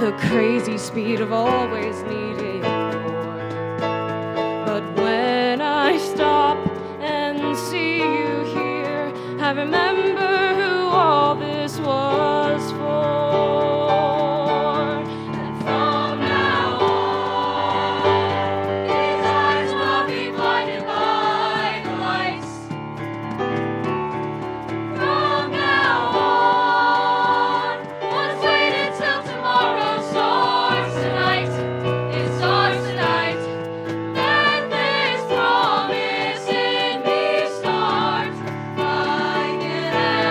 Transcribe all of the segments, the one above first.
the crazy speed of always needing more. But when I stop and see you here, I remember who all this was for. And from now on, his eyes will be blinded by the lights. From now on, let's wait until tomorrow starts tonight. It starts tonight. Let this promise in me start. I can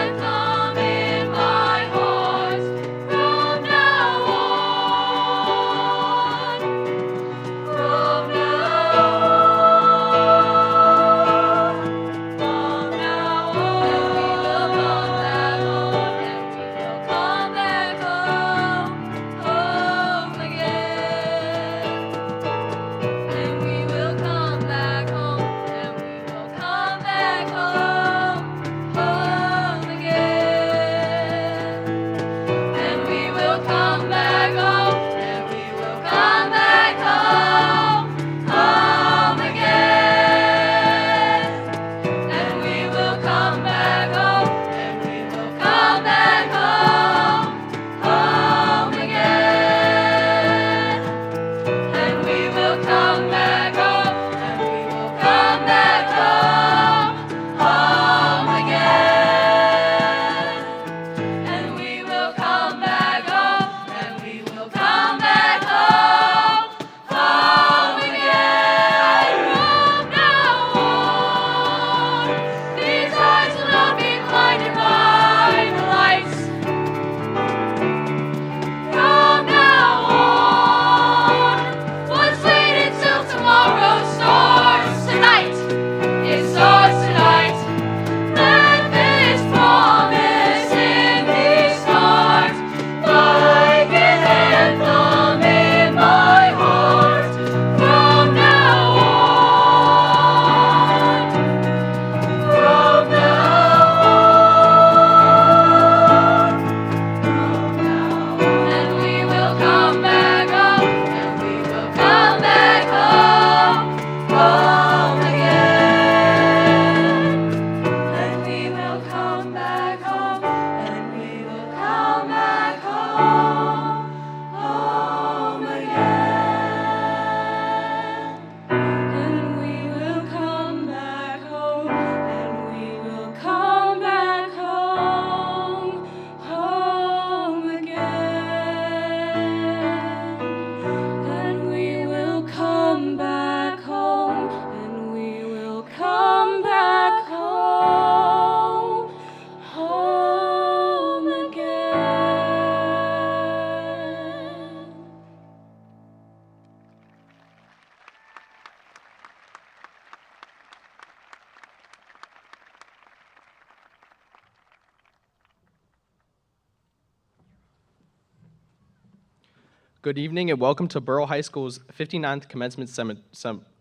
Good evening and welcome to Burrell High School's 59th commencement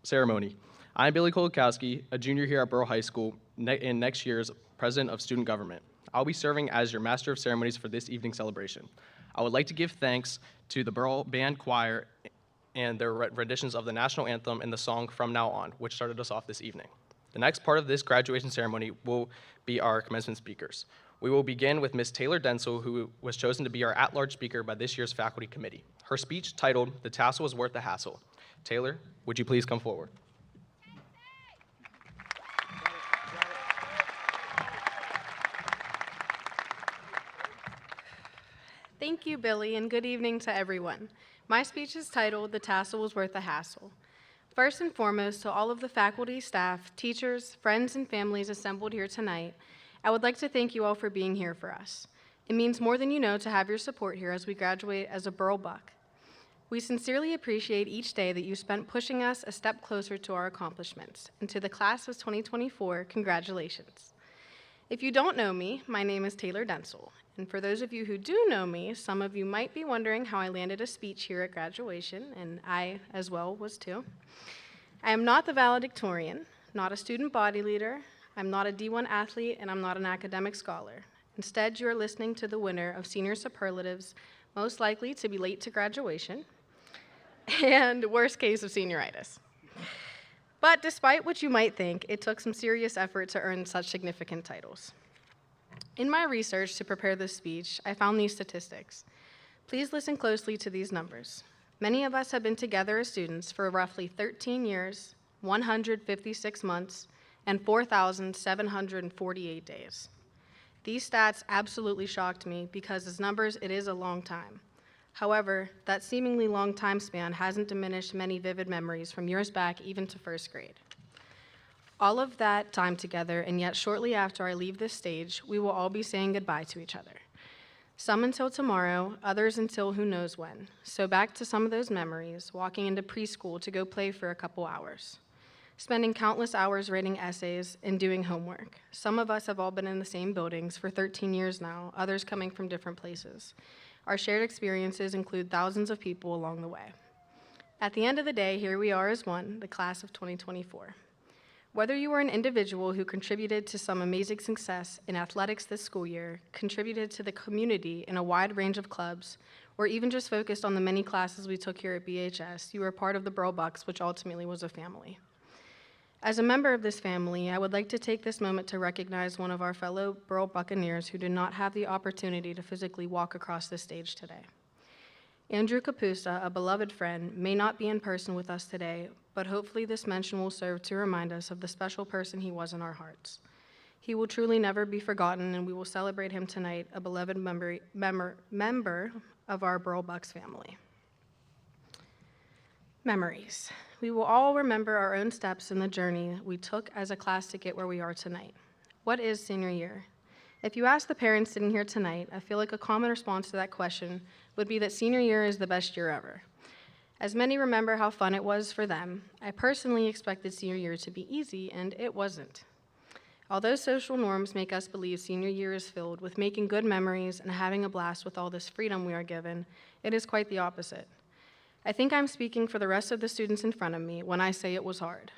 ceremony. I'm Billy Kolakowski, a junior here at Burrell High School and next year's president of student government. I'll be serving as your master of ceremonies for this evening's celebration. I would like to give thanks to the Burrell Band Choir and their renditions of the national anthem and the song From Now On, which started us off this evening. The next part of this graduation ceremony will be our commencement speakers. We will begin with Ms. Taylor Denzel, who was chosen to be our at-large speaker by this year's faculty committee. Her speech, titled "The Tassel is Worth the Hassle." Taylor, would you please come forward? Thank you, Billy, and good evening to everyone. My speech is titled, "The Tassel was Worth the Hassle." First and foremost, to all of the faculty, staff, teachers, friends, and families assembled here tonight, I would like to thank you all for being here for us. It means more than you know to have your support here as we graduate as a Burrell Buck. We sincerely appreciate each day that you spent pushing us a step closer to our accomplishments. And to the class of 2024, congratulations. If you don't know me, my name is Taylor Denzel. And for those of you who do know me, some of you might be wondering how I landed a speech here at graduation, and I as well was too. I am not the valedictorian, not a student body leader, I'm not a D1 athlete, and I'm not an academic scholar. Instead, you are listening to the winner of senior superlatives, most likely to be late to graduation, and worst case of senioritis. But despite what you might think, it took some serious effort to earn such significant titles. In my research to prepare this speech, I found these statistics. Please listen closely to these numbers. Many of us have been together as students for roughly 13 years, 156 months, and 4,748 days. These stats absolutely shocked me because as numbers, it is a long time. However, that seemingly long time span hasn't diminished many vivid memories from years back even to first grade. All of that time together, and yet shortly after I leave this stage, we will all be saying goodbye to each other. Some until tomorrow, others until who knows when. So back to some of those memories, walking into preschool to go play for a couple hours. Spending countless hours writing essays and doing homework. Some of us have all been in the same buildings for 13 years now, others coming from different places. Our shared experiences include thousands of people along the way. At the end of the day, here we are as one, the class of 2024. Whether you are an individual who contributed to some amazing success in athletics this school year, contributed to the community in a wide range of clubs, or even just focused on the many classes we took here at BHS, you are part of the Burrell Bucks, which ultimately was a family. As a member of this family, I would like to take this moment to recognize one of our fellow Burrell Buccaneers who did not have the opportunity to physically walk across this stage today. Andrew Capusta, a beloved friend, may not be in person with us today, but hopefully this mention will serve to remind us of the special person he was in our hearts. He will truly never be forgotten, and we will celebrate him tonight, a beloved member of our Burrell Bucks family. Memories. We will all remember our own steps in the journey we took as a class to get where we are tonight. What is senior year? If you ask the parents sitting here tonight, I feel like a common response to that question would be that senior year is the best year ever. As many remember how fun it was for them, I personally expected senior year to be easy, and it wasn't. Although social norms make us believe senior year is filled with making good memories and having a blast with all this freedom we are given, it is quite the opposite. I think I'm speaking for the rest of the students in front of me when I say it was hard.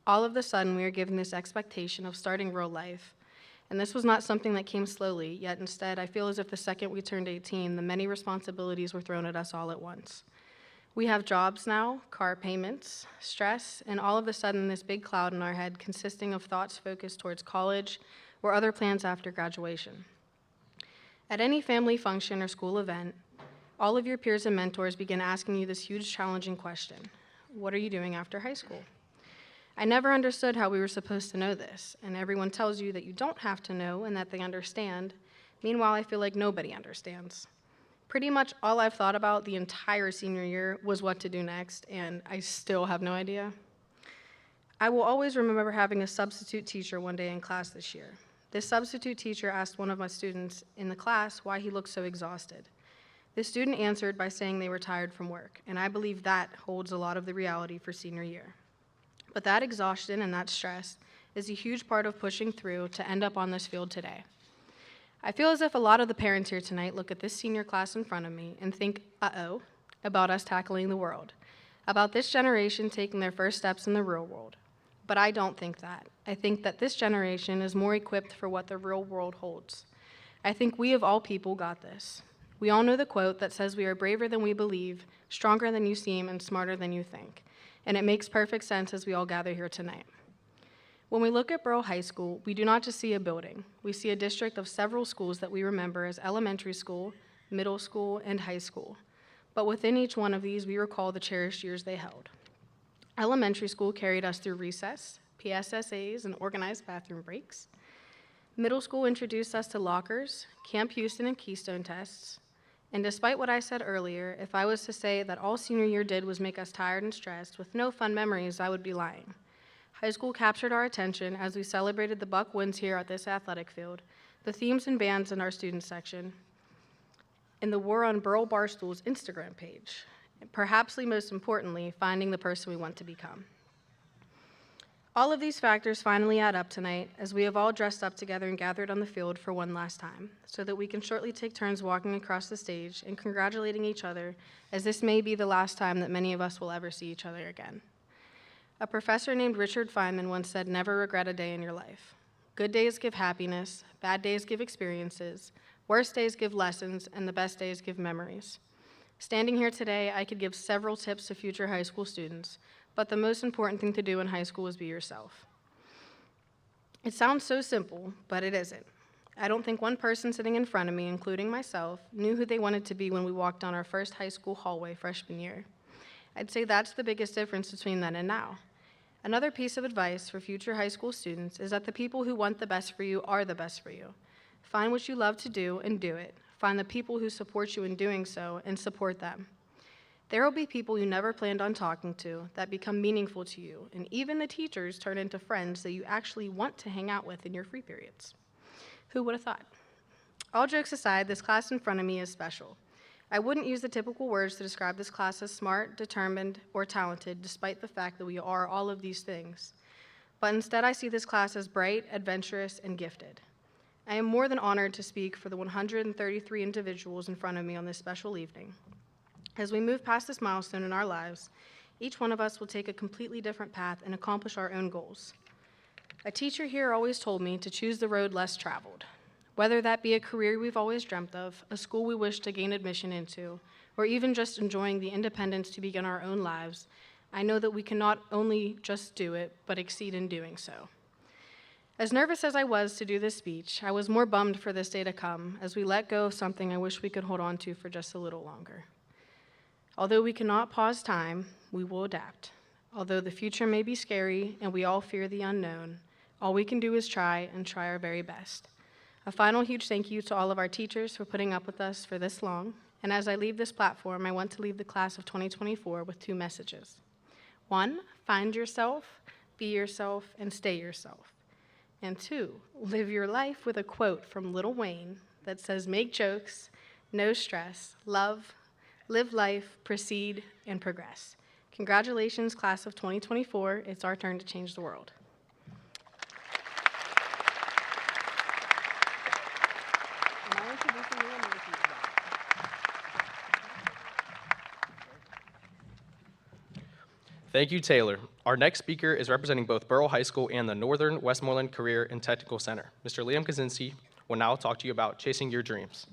All of a sudden, we are given this expectation of starting real life. And this was not something that came slowly, yet instead, I feel as if the second we turned 18, the many responsibilities were thrown at us all at once. We have jobs now, car payments, stress, and all of a sudden, this big cloud in our head consisting of thoughts focused towards college or other plans after graduation. At any family function or school event, all of your peers and mentors begin asking you this huge, challenging question: what are you doing after high school? I never understood how we were supposed to know this, and everyone tells you that you don't have to know and that they understand. Meanwhile, I feel like nobody understands. Pretty much all I've thought about the entire senior year was what to do next, and I still have no idea. I will always remember having a substitute teacher one day in class this year. This substitute teacher asked one of my students in the class why he looked so exhausted. The student answered by saying they were tired from work, and I believe that holds a lot of the reality for senior year. But that exhaustion and that stress is a huge part of pushing through to end up on this field today. I feel as if a lot of the parents here tonight look at this senior class in front of me and think, uh-oh, about us tackling the world, about this generation taking their first steps in the real world. But I don't think that. I think that this generation is more equipped for what the real world holds. I think we of all people got this. We all know the quote that says we are braver than we believe, stronger than you seem, and smarter than you think. And it makes perfect sense as we all gather here tonight. When we look at Burrell High School, we do not just see a building. We see a district of several schools that we remember as elementary school, middle school, and high school. But within each one of these, we recall the cherished years they held. Elementary school carried us through recess, PSSAs, and organized bathroom breaks. Middle school introduced us to lockers, Camp Houston, and Keystone tests. And despite what I said earlier, if I was to say that all senior year did was make us tired and stressed with no fun memories, I would be lying. High school captured our attention as we celebrated the Buck wins here at this athletic field, the themes and bands in our student section, and the war on Burrell Barstool's Instagram page. Perhaps most importantly, finding the person we want to become. All of these factors finally add up tonight as we have all dressed up together and gathered on the field for one last time, so that we can shortly take turns walking across the stage and congratulating each other, as this may be the last time that many of us will ever see each other again. A professor named Richard Feynman once said, "Never regret a day in your life. Good days give happiness, bad days give experiences, worst days give lessons, and the best days give memories." Standing here today, I could give several tips to future high school students, but the most important thing to do in high school is be yourself. It sounds so simple, but it isn't. I don't think one person sitting in front of me, including myself, knew who they wanted to be when we walked down our first high school hallway freshman year. I'd say that's the biggest difference between then and now. Another piece of advice for future high school students is that the people who want the best for you are the best for you. Find what you love to do and do it. Find the people who support you in doing so and support them. There will be people you never planned on talking to that become meaningful to you, and even the teachers turn into friends that you actually want to hang out with in your free periods. Who would have thought? All jokes aside, this class in front of me is special. I wouldn't use the typical words to describe this class as smart, determined, or talented, despite the fact that we are all of these things. But instead, I see this class as bright, adventurous, and gifted. I am more than honored to speak for the 133 individuals in front of me on this special evening. As we move past this milestone in our lives, each one of us will take a completely different path and accomplish our own goals. A teacher here always told me to choose the road less traveled. Whether that be a career we've always dreamt of, a school we wish to gain admission into, or even just enjoying the independence to begin our own lives, I know that we can not only just do it, but exceed in doing so. As nervous as I was to do this speech, I was more bummed for this day to come as we let go of something I wish we could hold on to for just a little longer. Although we cannot pause time, we will adapt. Although the future may be scary and we all fear the unknown, all we can do is try and try our very best. A final huge thank you to all of our teachers for putting up with us for this long. And as I leave this platform, I want to leave the class of 2024 with 2 messages. 1, find yourself, be yourself, and stay yourself. And 2, live your life with a quote from Lil Wayne that says, "Make jokes, no stress, love, live life, proceed, and progress." Congratulations, class of 2024. It's our turn to change the world. Thank you, Taylor. Our next speaker is representing both Burrell High School and the Northern Westmoreland Career and Technical Center. Mr. Liam Kazinsky will now talk to you about chasing your dreams.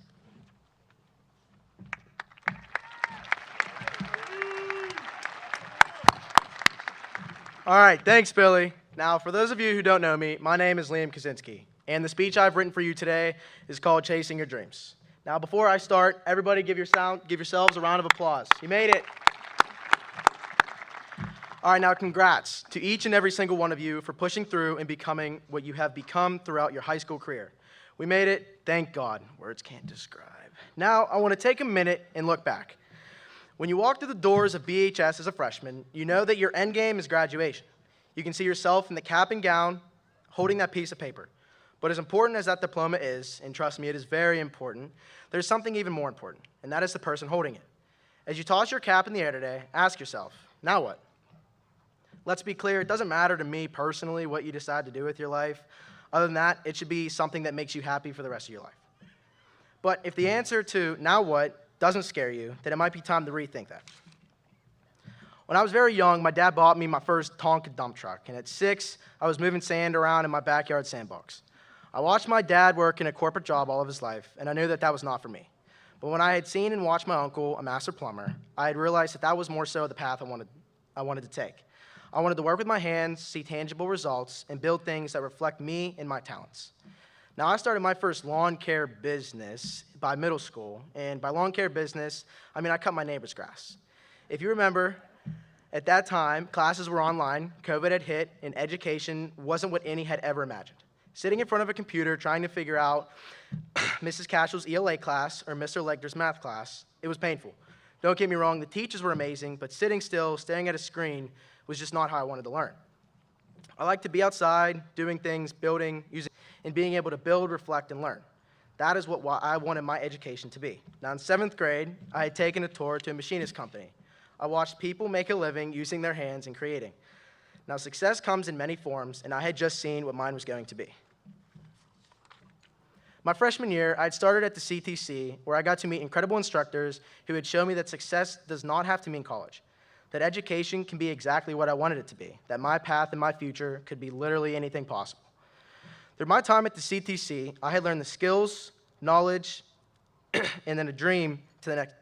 All right, thanks, Billy. Now, for those of you who don't know me, my name is Liam Kazinsky, and the speech I've written for you today is called Chasing Your Dreams. Now, before I start, everybody give yourselves a round of applause. You made it. All right, now congrats to each and every single one of you for pushing through and becoming what you have become throughout your high school career. We made it, thank God. Words can't describe. Now, I want to take a minute and look back. When you walk through the doors of BHS as a freshman, you know that your end game is graduation. You can see yourself in the cap and gown, holding that piece of paper. But as important as that diploma is, and trust me, it is very important, there's something even more important, and that is the person holding it. As you toss your cap in the air today, ask yourself, now what? Let's be clear, it doesn't matter to me personally what you decide to do with your life. Other than that, it should be something that makes you happy for the rest of your life. But if the answer to now what doesn't scare you, then it might be time to rethink that. When I was very young, my dad bought me my first Tonka dump truck, and at 6, I was moving sand around in my backyard sandbox. I watched my dad work in a corporate job all of his life, and I knew that that was not for me. But when I had seen and watched my uncle, a master plumber, I had realized that that was more so the path I wanted to take. I wanted to work with my hands, see tangible results, and build things that reflect me and my talents. Now, I started my first lawn care business by middle school, and by lawn care business, I mean I cut my neighbor's grass. If you remember, at that time, classes were online, COVID had hit, and education wasn't what any had ever imagined. Sitting in front of a computer trying to figure out Mrs. Cashell's ELA class or Mr. Legner's math class, it was painful. Don't get me wrong, the teachers were amazing, but sitting still, staring at a screen was just not how I wanted to learn. I like to be outside, doing things, building, using, and being able to build, reflect, and learn. That is what I wanted my education to be. Now, in 7th grade, I had taken a tour to a machinist company. I watched people make a living using their hands and creating. Now, success comes in many forms, and I had just seen what mine was going to be. My freshman year, I had started at the CTC, where I got to meet incredible instructors who had shown me that success does not have to mean college, that education can be exactly what I wanted it to be, that my path and my future could be literally anything possible. Through my time at the CTC, I had learned the skills, knowledge, and then a dream to the next.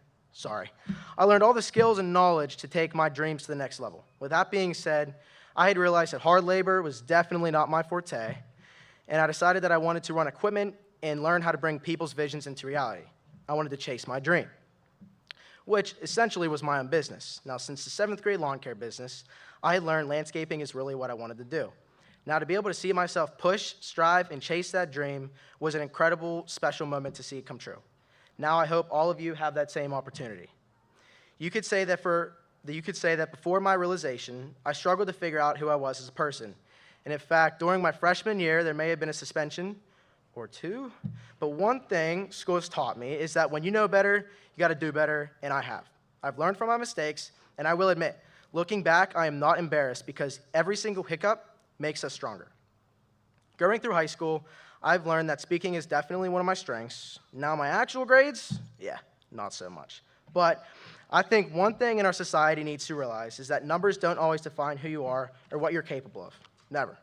I learned all the skills and knowledge to take my dreams to the next level. With that being said, I had realized that hard labor was definitely not my forte, and I decided that I wanted to run equipment and learn how to bring people's visions into reality. I wanted to chase my dream, which essentially was my own business. Now, since the 7th grade lawn care business, I had learned landscaping is really what I wanted to do. Now, to be able to see myself push, strive, and chase that dream was an incredible, special moment to see it come true. Now I hope all of you have that same opportunity. You could say that before my realization, I struggled to figure out who I was as a person. And in fact, during my freshman year, there may have been a suspension or two. But one thing school has taught me is that when you know better, you got to do better, and I have. I've learned from my mistakes, and I will admit, looking back, I am not embarrassed because every single hiccup makes us stronger. Going through high school, I've learned that speaking is definitely one of my strengths. Now my actual grades, yeah, not so much. But I think one thing in our society needs to realize is that numbers don't always define who you are or what you're capable of. Never.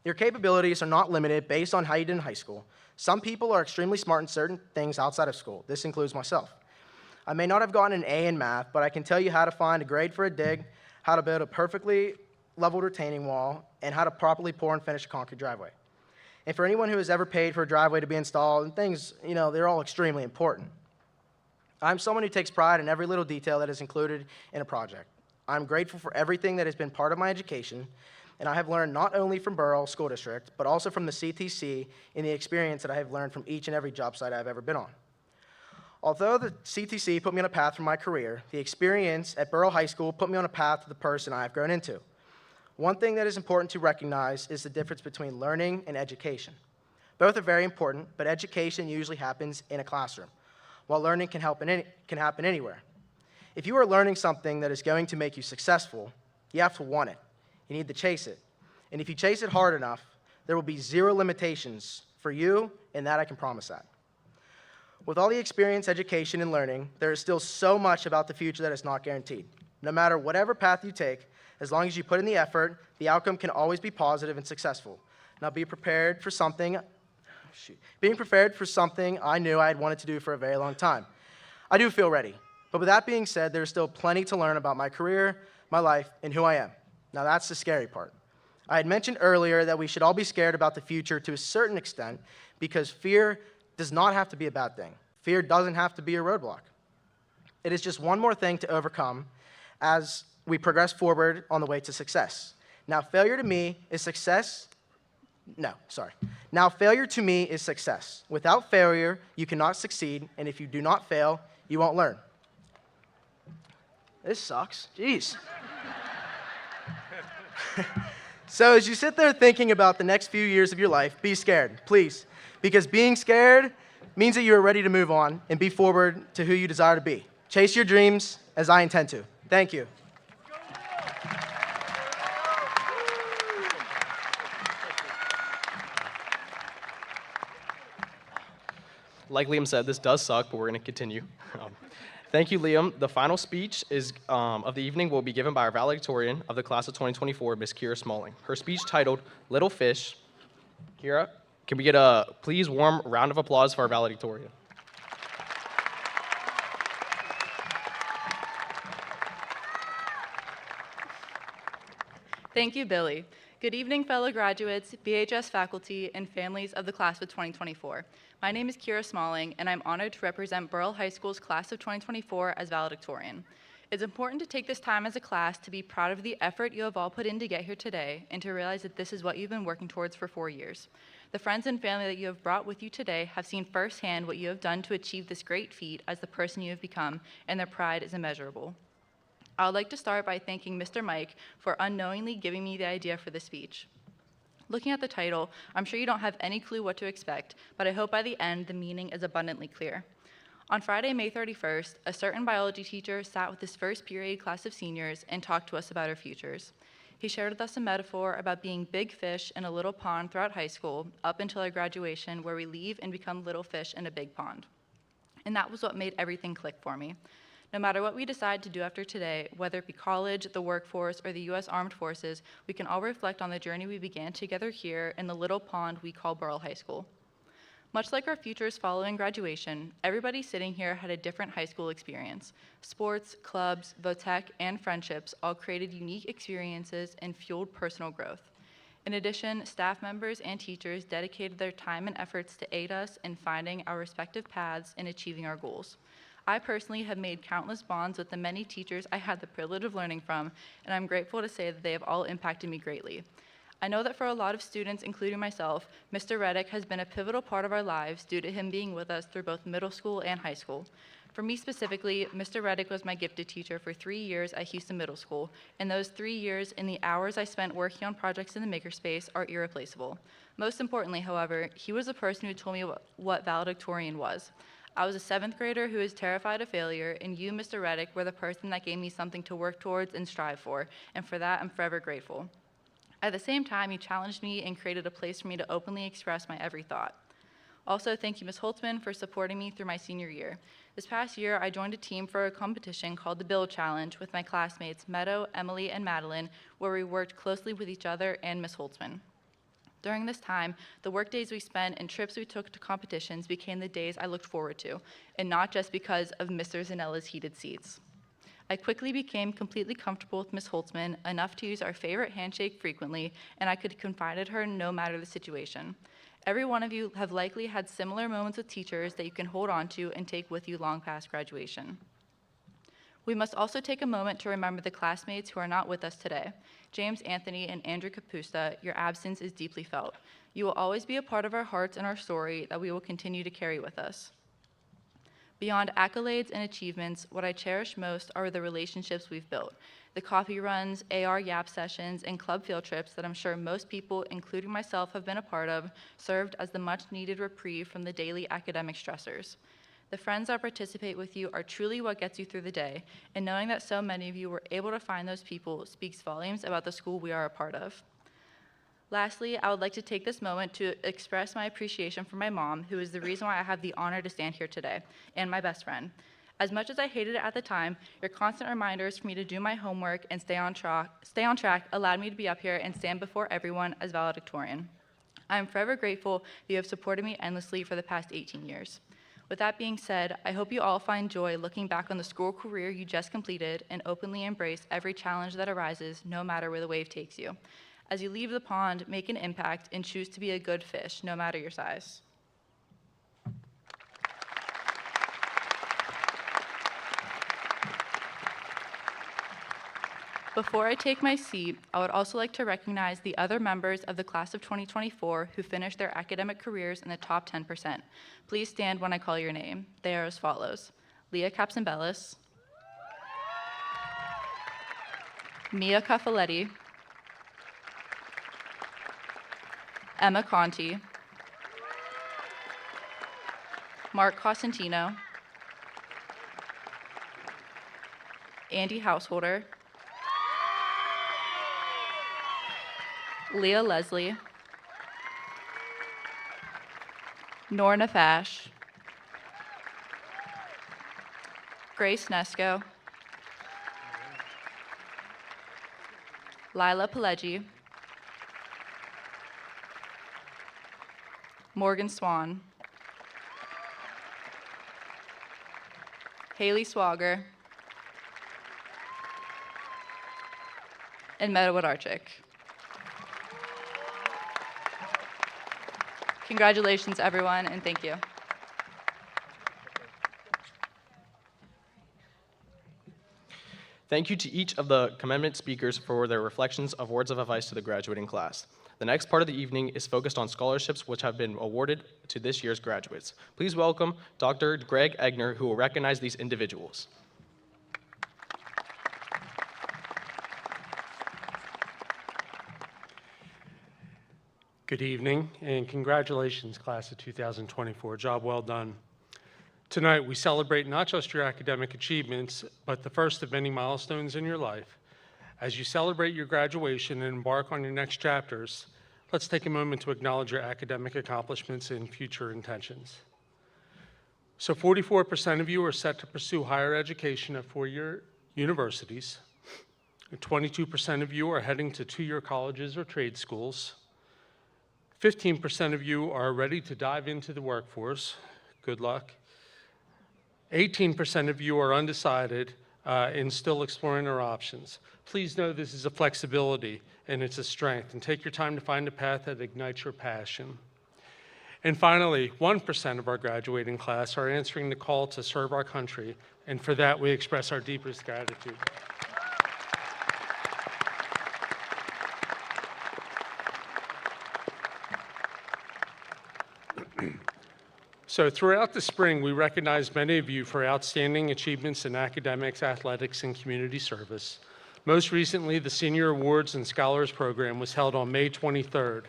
Your capabilities are not limited based on how you did in high school. Some people are extremely smart in certain things outside of school. This includes myself. I may not have gotten an A in math, but I can tell you how to find a grade for a dig, how to build a perfectly leveled retaining wall, and how to properly pour and finish a concrete driveway. And for anyone who has ever paid for a driveway to be installed, and things, they're all extremely important. I'm someone who takes pride in every little detail that is included in a project. I'm grateful for everything that has been part of my education, and I have learned not only from Burrell School District, but also from the CTC and the experience that I have learned from each and every job site I've ever been on. Although the CTC put me on a path for my career, the experience at Burrell High School put me on a path to the person I have grown into. One thing that is important to recognize is the difference between learning and education. Both are very important, but education usually happens in a classroom, while learning can happen anywhere. If you are learning something that is going to make you successful, you have to want it. You need to chase it. And if you chase it hard enough, there will be zero limitations for you, and that I can promise that. With all the experience, education, and learning, there is still so much about the future that is not guaranteed. No matter whatever path you take, as long as you put in the effort, the outcome can always be positive and successful. Now, being prepared for something I knew I had wanted to do for a very long time. I do feel ready. But with that being said, there's still plenty to learn about my career, my life, and who I am. Now, that's the scary part. I had mentioned earlier that we should all be scared about the future to a certain extent because fear does not have to be a bad thing. Fear doesn't have to be a roadblock. It is just one more thing to overcome as we progress forward on the way to success. Now, failure to me is success. Now, failure to me is success. Without failure, you cannot succeed, and if you do not fail, you won't learn. This sucks. Jeez. So as you sit there thinking about the next few years of your life, be scared, please, because being scared means that you are ready to move on and be forward to who you desire to be. Chase your dreams as I intend to. Thank you. Like Liam said, this does suck, but we're going to continue. Thank you, Liam. The final speech of the evening will be given by our valedictorian of the class of 2024, Ms. Kira Smalling. Her speech titled Little Fish. Kira, can we get a please warm round of applause for our valedictorian? Thank you, Billy. Good evening, fellow graduates, BHS faculty, and families of the class of 2024. My name is Kira Smalling, and I'm honored to represent Burrell High School's class of 2024 as valedictorian. It's important to take this time as a class to be proud of the effort you have all put in to get here today and to realize that this is what you've been working towards for 4 years. The friends and family that you have brought with you today have seen firsthand what you have done to achieve this great feat as the person you have become, and their pride is immeasurable. I would like to start by thanking Mr. Mike for unknowingly giving me the idea for this speech. Looking at the title, I'm sure you don't have any clue what to expect, but I hope by the end the meaning is abundantly clear. On Friday, May 31st, a certain biology teacher sat with his first period class of seniors and talked to us about our futures. He shared with us a metaphor about being big fish in a little pond throughout high school, up until our graduation, where we leave and become little fish in a big pond. And that was what made everything click for me. No matter what we decide to do after today, whether it be college, the workforce, or the U.S. Armed Forces, we can all reflect on the journey we began together here in the little pond we call Burrell High School. Much like our futures following graduation, everybody sitting here had a different high school experience. Sports, clubs, VOTEC, and friendships all created unique experiences and fueled personal growth. In addition, staff members and teachers dedicated their time and efforts to aid us in finding our respective paths and achieving our goals. I personally have made countless bonds with the many teachers I had the privilege of learning from, and I'm grateful to say that they have all impacted me greatly. I know that for a lot of students, including myself, Mr. Reddick has been a pivotal part of our lives due to him being with us through both middle school and high school. For me specifically, Mr. Reddick was my gifted teacher for 3 years at Houston Middle School, and those 3 years and the hours I spent working on projects in the makerspace are irreplaceable. Most importantly, however, he was the person who told me what valedictorian was. I was a 7th grader who was terrified of failure, and you, Mr. Reddick, were the person that gave me something to work towards and strive for, and for that, I'm forever grateful. At the same time, you challenged me and created a place for me to openly express my every thought. Also, thank you, Ms. Holtzman, for supporting me through my senior year. This past year, I joined a team for a competition called the Build Challenge with my classmates Meadow, Emily, and Madeline, where we worked closely with each other and Ms. Holtzman. During this time, the work days we spent and trips we took to competitions became the days I looked forward to, and not just because of Mr. Zanella's heated seats. I quickly became completely comfortable with Ms. Holtzman, enough to use our favorite handshake frequently, and I could confide in her no matter the situation. Every one of you have likely had similar moments with teachers that you can hold on to and take with you long past graduation. We must also take a moment to remember the classmates who are not with us today. James Anthony and Andrew Capusta, your absence is deeply felt. You will always be a part of our hearts and our story that we will continue to carry with us. Beyond accolades and achievements, what I cherish most are the relationships we've built. The coffee runs, AR YAP sessions, and club field trips that I'm sure most people, including myself, have been a part of, served as the much-needed reprieve from the daily academic stressors. The friends that participate with you are truly what gets you through the day, and knowing that so many of you were able to find those people speaks volumes about the school we are a part of. Lastly, I would like to take this moment to express my appreciation for my mom, who is the reason why I have the honor to stand here today, and my best friend. As much as I hated it at the time, your constant reminders for me to do my homework and stay on track allowed me to be up here and stand before everyone as valedictorian. I am forever grateful that you have supported me endlessly for the past 18 years. With that being said, I hope you all find joy looking back on the school career you just completed and openly embrace every challenge that arises, no matter where the wave takes you. As you leave the pond, make an impact and choose to be a good fish, no matter your size. Before I take my seat, I would also like to recognize the other members of the class of 2024 who finished their academic careers in the top 10%. Please stand when I call your name. They are as follows: Leah Capsambellis, Mia Caffaletti, Emma Conti, Mark Cosentino, Andy Householder, Leah Leslie, Norna Fash, Grace Nesco, Lila Pileggi, Morgan Swan, Haley Swager, and Meta Wodarczyk. Congratulations, everyone, and thank you. Thank you to each of the commencement speakers for their reflections of words of advice to the graduating class. The next part of the evening is focused on scholarships which have been awarded to this year's graduates. Please welcome Dr. Greg Egner, who will recognize these individuals. Good evening, and congratulations, class of 2024. Job well done. Tonight, we celebrate not just your academic achievements, but the first of many milestones in your life. As you celebrate your graduation and embark on your next chapters, let's take a moment to acknowledge your academic accomplishments and future intentions. So 44% of you are set to pursue higher education at four-year universities. 22% of you are heading to two-year colleges or trade schools. 15% of you are ready to dive into the workforce. Good luck. 18% of you are undecided and still exploring our options. Please know this is a flexibility and it's a strength, and take your time to find a path that ignites your passion. And finally, 1% of our graduating class are answering the call to serve our country, and for that we express our deepest gratitude. So throughout the spring, we recognize many of you for outstanding achievements in academics, athletics, and community service. Most recently, the Senior Awards and Scholars Program was held on May 23rd.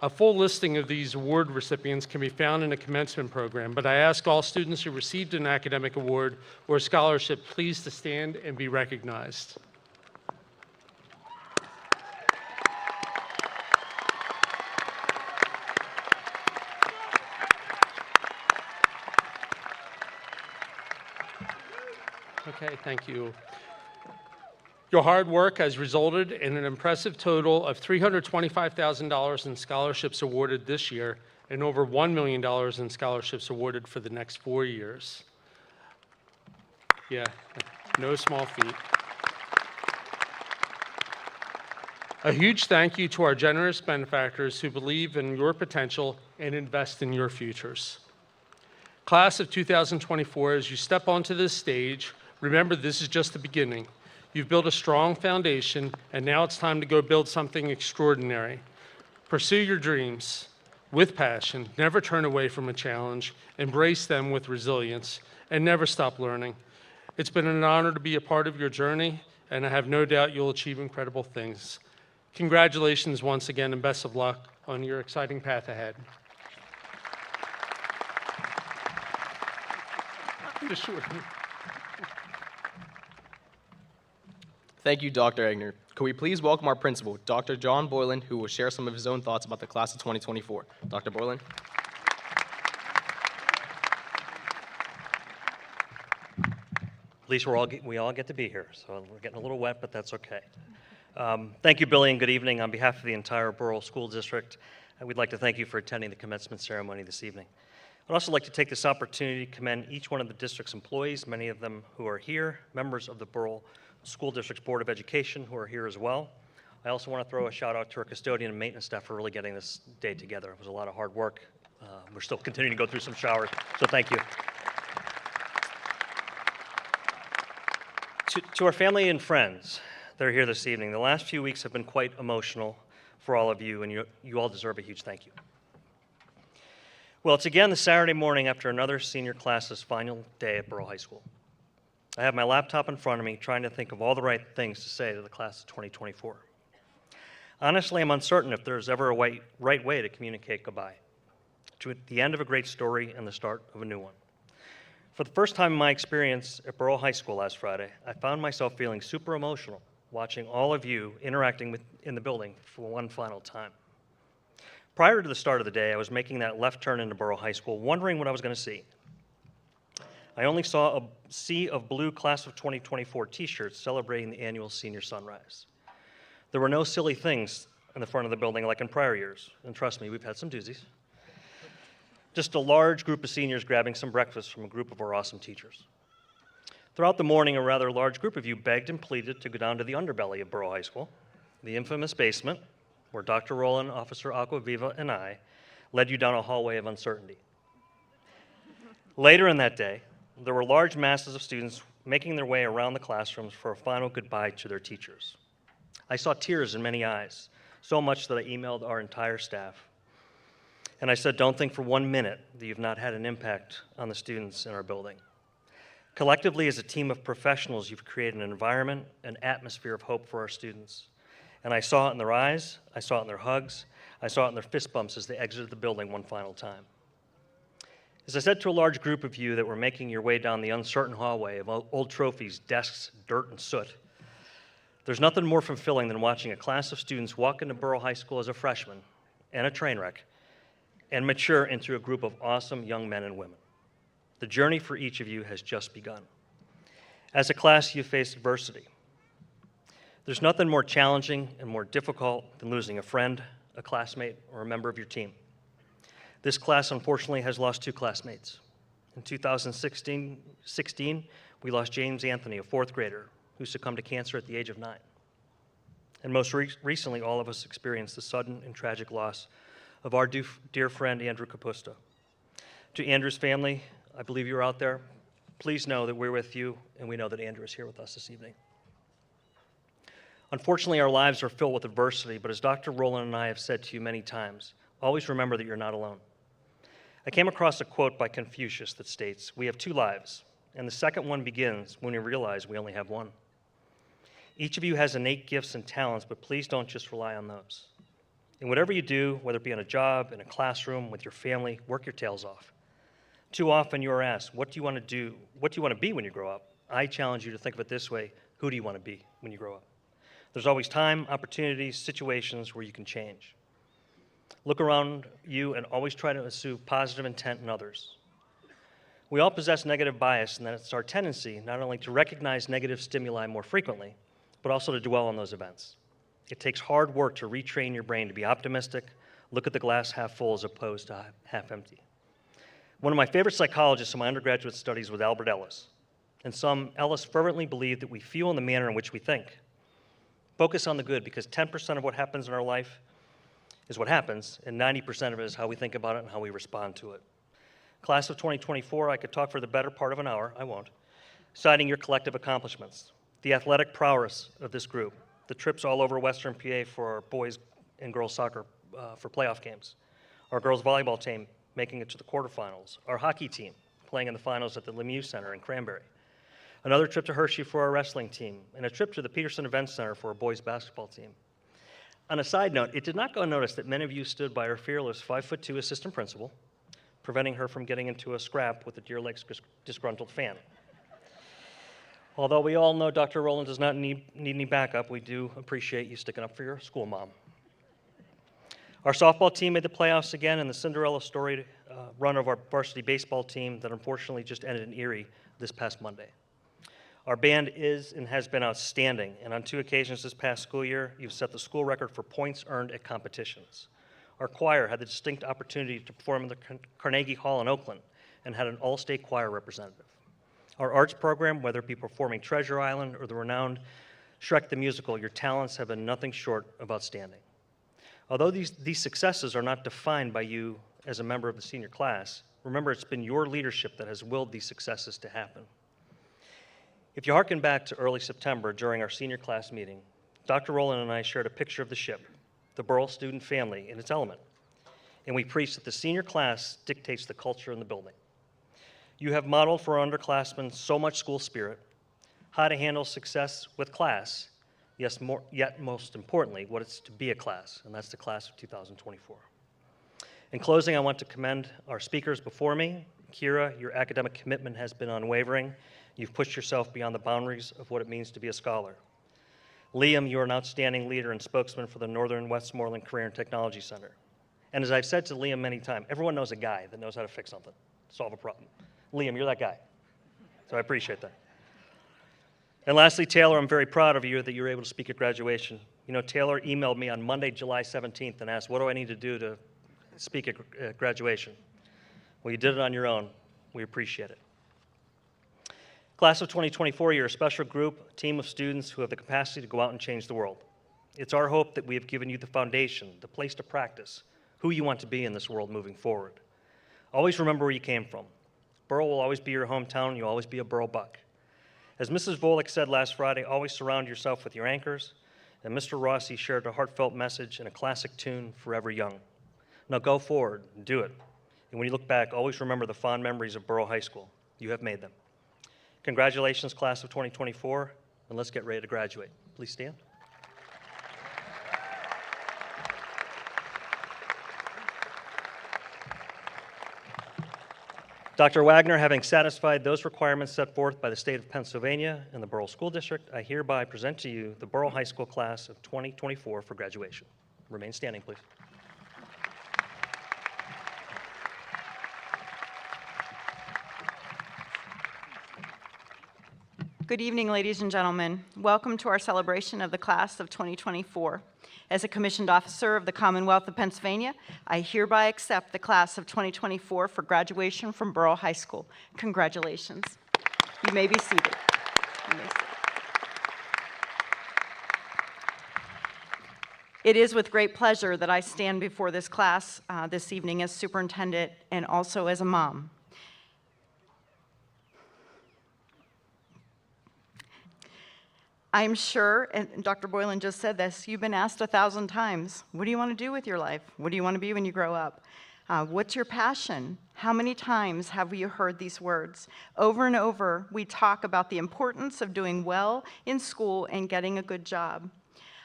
A full listing of these award recipients can be found in the commencement program, but I ask all students who received an academic award or scholarship please to stand and be recognized. Okay, thank you. Your hard work has resulted in an impressive total of $325,000 in scholarships awarded this year and over $1 million in scholarships awarded for the next 4 years. Yeah, no small feat. A huge thank you to our generous benefactors who believe in your potential and invest in your futures. Class of 2024, as you step onto this stage, remember, this is just the beginning. You've built a strong foundation, and now it's time to go build something extraordinary. Pursue your dreams with passion, never turn away from a challenge, embrace them with resilience, and never stop learning. It's been an honor to be a part of your journey, and I have no doubt you'll achieve incredible things. Congratulations once again, and best of luck on your exciting path ahead. Thank you, Dr. Egner. Could we please welcome our principal, Dr. John Boylan, who will share some of his own thoughts about the class of 2024. Dr. Boylan. At least we all get to be here, so we're getting a little wet, but that's okay. Thank you, Billy, and good evening. On behalf of the entire Burrell School District, we'd like to thank you for attending the commencement ceremony this evening. I'd also like to take this opportunity to commend each one of the district's employees, many of them who are here, members of the Burrell School District's Board of Education who are here as well. I also want to throw a shout out to our custodian and maintenance staff for really getting this day together. It was a lot of hard work. We're still continuing to go through some showers, so thank you. To our family and friends that are here this evening, the last few weeks have been quite emotional for all of you, and you all deserve a huge thank you. Well, it's again the Saturday morning after another senior class's final day at Burrell High School. I have my laptop in front of me trying to think of all the right things to say to the class of 2024. Honestly, I'm uncertain if there's ever a right way to communicate goodbye to the end of a great story and the start of a new one. For the first time in my experience at Burrell High School last Friday, I found myself feeling super emotional watching all of you interacting in the building for one final time. Prior to the start of the day, I was making that left turn into Burrell High School, wondering what I was going to see. I only saw a sea of blue Class of 2024 t-shirts celebrating the annual senior sunrise. There were no silly things in the front of the building like in prior years, and trust me, we've had some doozies. Just a large group of seniors grabbing some breakfast from a group of our awesome teachers. Throughout the morning, a rather large group of you begged and pleaded to go down to the underbelly of Burrell High School, the infamous basement, where Dr. Rowland, Officer Aquaviva, and I led you down a hallway of uncertainty. Later in that day, there were large masses of students making their way around the classrooms for a final goodbye to their teachers. I saw tears in many eyes, so much that I emailed our entire staff. And I said, don't think for 1 minute that you've not had an impact on the students in our building. Collectively, as a team of professionals, you've created an environment, an atmosphere of hope for our students. And I saw it in their eyes, I saw it in their hugs, I saw it in their fist bumps as they exited the building one final time. As I said to a large group of you that were making your way down the uncertain hallway of old trophies, desks, dirt, and soot, there's nothing more fulfilling than watching a class of students walk into Burrell High School as a freshman and a train wreck and mature into a group of awesome young men and women. The journey for each of you has just begun. As a class, you faced adversity. There's nothing more challenging and more difficult than losing a friend, a classmate, or a member of your team. This class, unfortunately, has lost 2 classmates. In 2016, we lost James Anthony, a 4th grader, who succumbed to cancer at the age of 9. And most recently, all of us experienced the sudden and tragic loss of our dear friend, Andrew Capusta. To Andrew's family, I believe you're out there. Please know that we're with you, and we know that Andrew is here with us this evening. Unfortunately, our lives are filled with adversity, but as Dr. Rowland and I have said to you many times, always remember that you're not alone. I came across a quote by Confucius that states, "We have 2 lives, and the second one begins when we realize we only have one." Each of you has innate gifts and talents, but please don't just rely on those. In whatever you do, whether it be on a job, in a classroom, with your family, work your tails off. Too often you are asked, what do you want to do? What do you want to be when you grow up? I challenge you to think of it this way, who do you want to be when you grow up? There's always time, opportunities, situations where you can change. Look around you and always try to assume positive intent in others. We all possess negative bias, and that it's our tendency not only to recognize negative stimuli more frequently, but also to dwell on those events. It takes hard work to retrain your brain to be optimistic, look at the glass half full as opposed to half empty. One of my favorite psychologists in my undergraduate studies was Albert Ellis. And Ellis fervently believed that we feel in the manner in which we think. Focus on the good, because 10% of what happens in our life is what happens, and 90% of it is how we think about it and how we respond to it. Class of 2024, I could talk for the better part of an hour, I won't, citing your collective accomplishments, the athletic prowess of this group, the trips all over Western PA for our boys and girls soccer for playoff games, our girls volleyball team making it to the quarterfinals, our hockey team playing in the finals at the Lemieux Center in Cranberry, another trip to Hershey for our wrestling team, and a trip to the Peterson Events Center for our boys basketball team. On a side note, it did not go unnoticed that many of you stood by our fearless 5'2" assistant principal, preventing her from getting into a scrap with a Deer Lake's disgruntled fan. Although we all know Dr. Rowland does not need any backup, we do appreciate you sticking up for your school mom. Our softball team made the playoffs again in the Cinderella story run of our varsity baseball team that unfortunately just ended in Erie this past Monday. Our band is and has been outstanding, and on 2 occasions this past school year, you've set the school record for points earned at competitions. Our choir had the distinct opportunity to perform in the Carnegie Hall in Oakland and had an all-state choir representative. Our arts program, whether it be performing Treasure Island or the renowned Shrek the Musical, your talents have been nothing short of outstanding. Although these successes are not defined by you as a member of the senior class, remember it's been your leadership that has willed these successes to happen. If you hearken back to early September during our senior class meeting, Dr. Rowland and I shared a picture of the ship, the Burrell student family in its element, and we preached that the senior class dictates the culture in the building. You have modeled for our underclassmen so much school spirit, how to handle success with class, yet most importantly, what it's to be a class, and that's the class of 2024. In closing, I want to commend our speakers before me. Kira, your academic commitment has been unwavering. You've pushed yourself beyond the boundaries of what it means to be a scholar. Liam, you're an outstanding leader and spokesman for the Northern Westmoreland Career and Technology Center. And as I've said to Liam many times, everyone knows a guy that knows how to fix something, solve a problem. Liam, you're that guy. So I appreciate that. And lastly, Taylor, I'm very proud of you that you were able to speak at graduation. You know, Taylor emailed me on Monday, July 17th and asked, what do I need to do to speak at graduation? Well, you did it on your own. We appreciate it. Class of 2024, you're a special group, a team of students who have the capacity to go out and change the world. It's our hope that we have given you the foundation, the place to practice, who you want to be in this world moving forward. Always remember where you came from. Burrell will always be your hometown, and you'll always be a Burrell Buck. As Mrs. Volek said last Friday, always surround yourself with your anchors, and Mr. Rossi shared a heartfelt message and a classic tune, Forever Young. Now go forward and do it. And when you look back, always remember the fond memories of Burrell High School. You have made them. Congratulations, class of 2024, and let's get ready to graduate. Please stand. Dr. Wagner, having satisfied those requirements set forth by the state of Pennsylvania and the Burrell School District, I hereby present to you the Burrell High School class of 2024 for graduation. Remain standing, please. Good evening, ladies and gentlemen. Welcome to our celebration of the class of 2024. As a commissioned officer of the Commonwealth of Pennsylvania, I hereby accept the class of 2024 for graduation from Burrell High School. Congratulations. You may be seated. You may sit. It is with great pleasure that I stand before this class this evening as superintendent and also as a mom. I'm sure, and Dr. Boylan just said this, you've been asked 1,000 times, what do you want to do with your life? What do you want to be when you grow up? What's your passion? How many times have you heard these words? Over and over, we talk about the importance of doing well in school and getting a good job.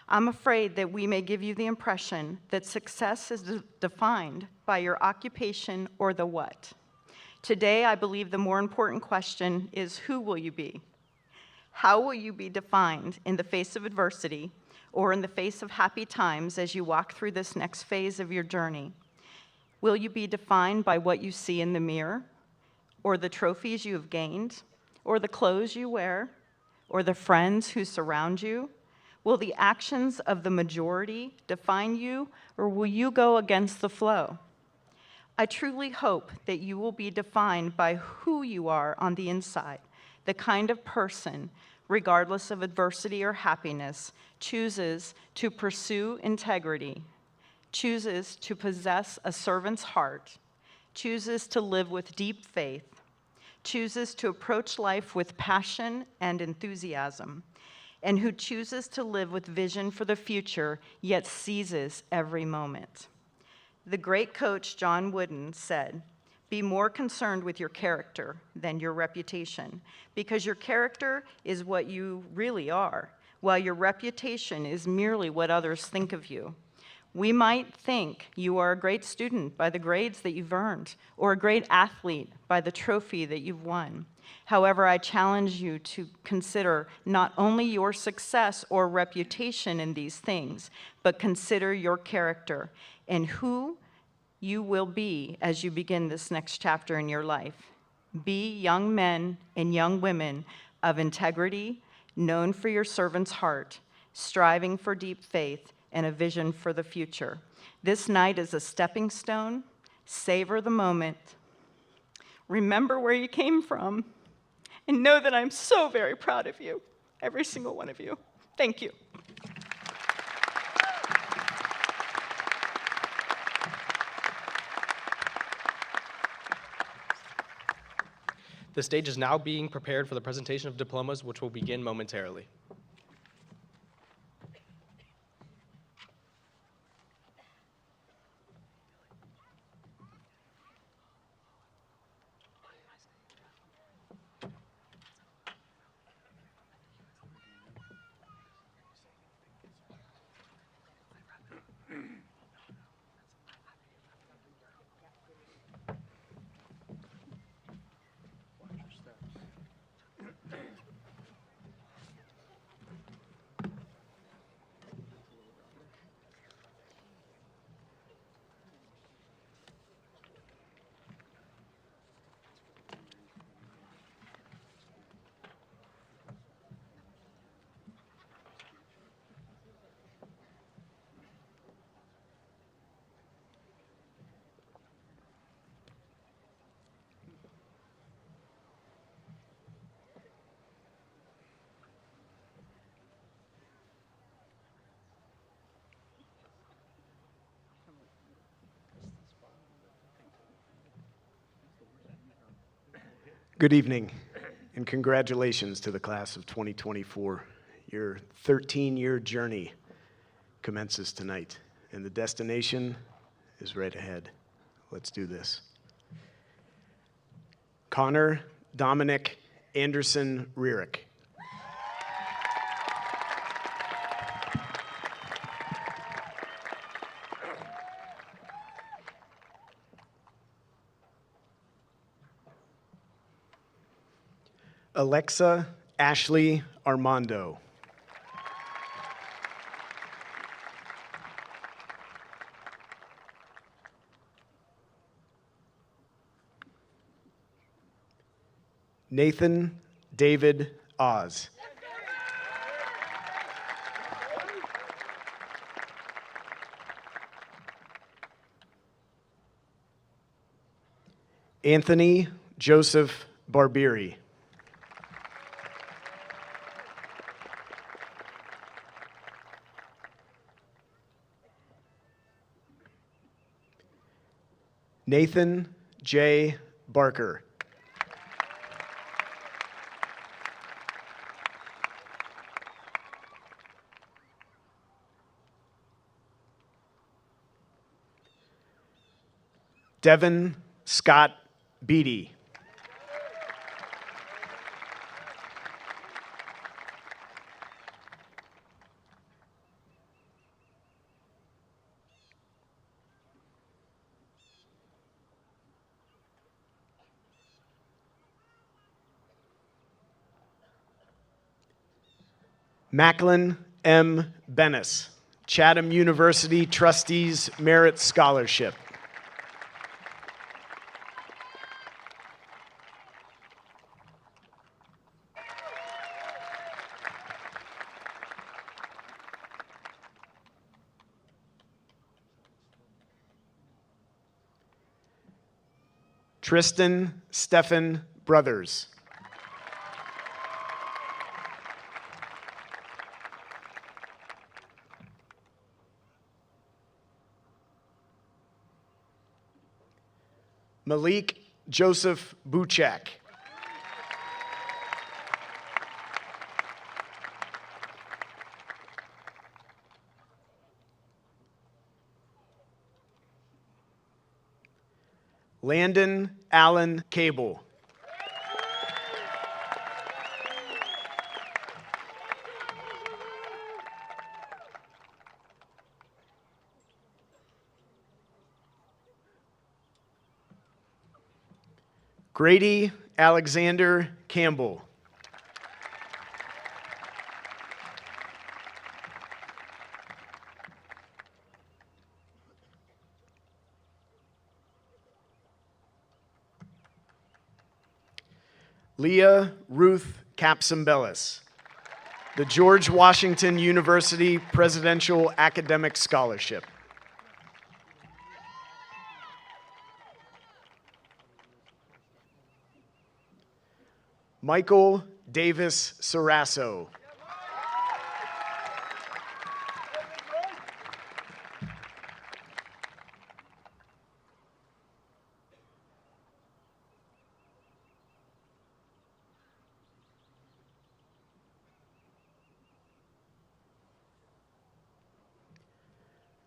I'm afraid that we may give you the impression that success is defined by your occupation or the what. Today, I believe the more important question is, who will you be? How will you be defined in the face of adversity or in the face of happy times as you walk through this next phase of your journey? Will you be defined by what you see in the mirror, or the trophies you have gained, or the clothes you wear, or the friends who surround you? Will the actions of the majority define you, or will you go against the flow? I truly hope that you will be defined by who you are on the inside, the kind of person, regardless of adversity or happiness, chooses to pursue integrity, chooses to possess a servant's heart, chooses to live with deep faith, chooses to approach life with passion and enthusiasm, and who chooses to live with vision for the future, yet seizes every moment. The great coach John Wooden said, "Be more concerned with your character than your reputation, because your character is what you really are, while your reputation is merely what others think of you." We might think you are a great student by the grades that you've earned, or a great athlete by the trophy that you've won. However, I challenge you to consider not only your success or reputation in these things, but consider your character and who you will be as you begin this next chapter in your life. Be young men and young women of integrity, known for your servant's heart, striving for deep faith and a vision for the future. This night is a stepping stone. Savor the moment. Remember where you came from, and know that I'm so very proud of you, every single one of you. Thank you. The stage is now being prepared for the presentation of diplomas, which will begin momentarily. Good evening, and congratulations to the class of 2024. Your 13-year journey commences tonight, and the destination is right ahead. Let's do this. Connor Dominic Anderson Rierick. Alexa Ashley Armando. Nathan David Oz. Anthony Joseph Barbieri. Nathan J. Barker. Devin Scott Beatty. Macklin M. Bennis, Chatham University Trustees Merit Scholarship. Tristan Stephan Brothers. Malik Joseph Buchak. Landon Allen Cable. Grady Alexander Campbell. Leah Ruth Capsambellis, the George Washington University Presidential Academic Scholarship. Michael Davis Sarasso.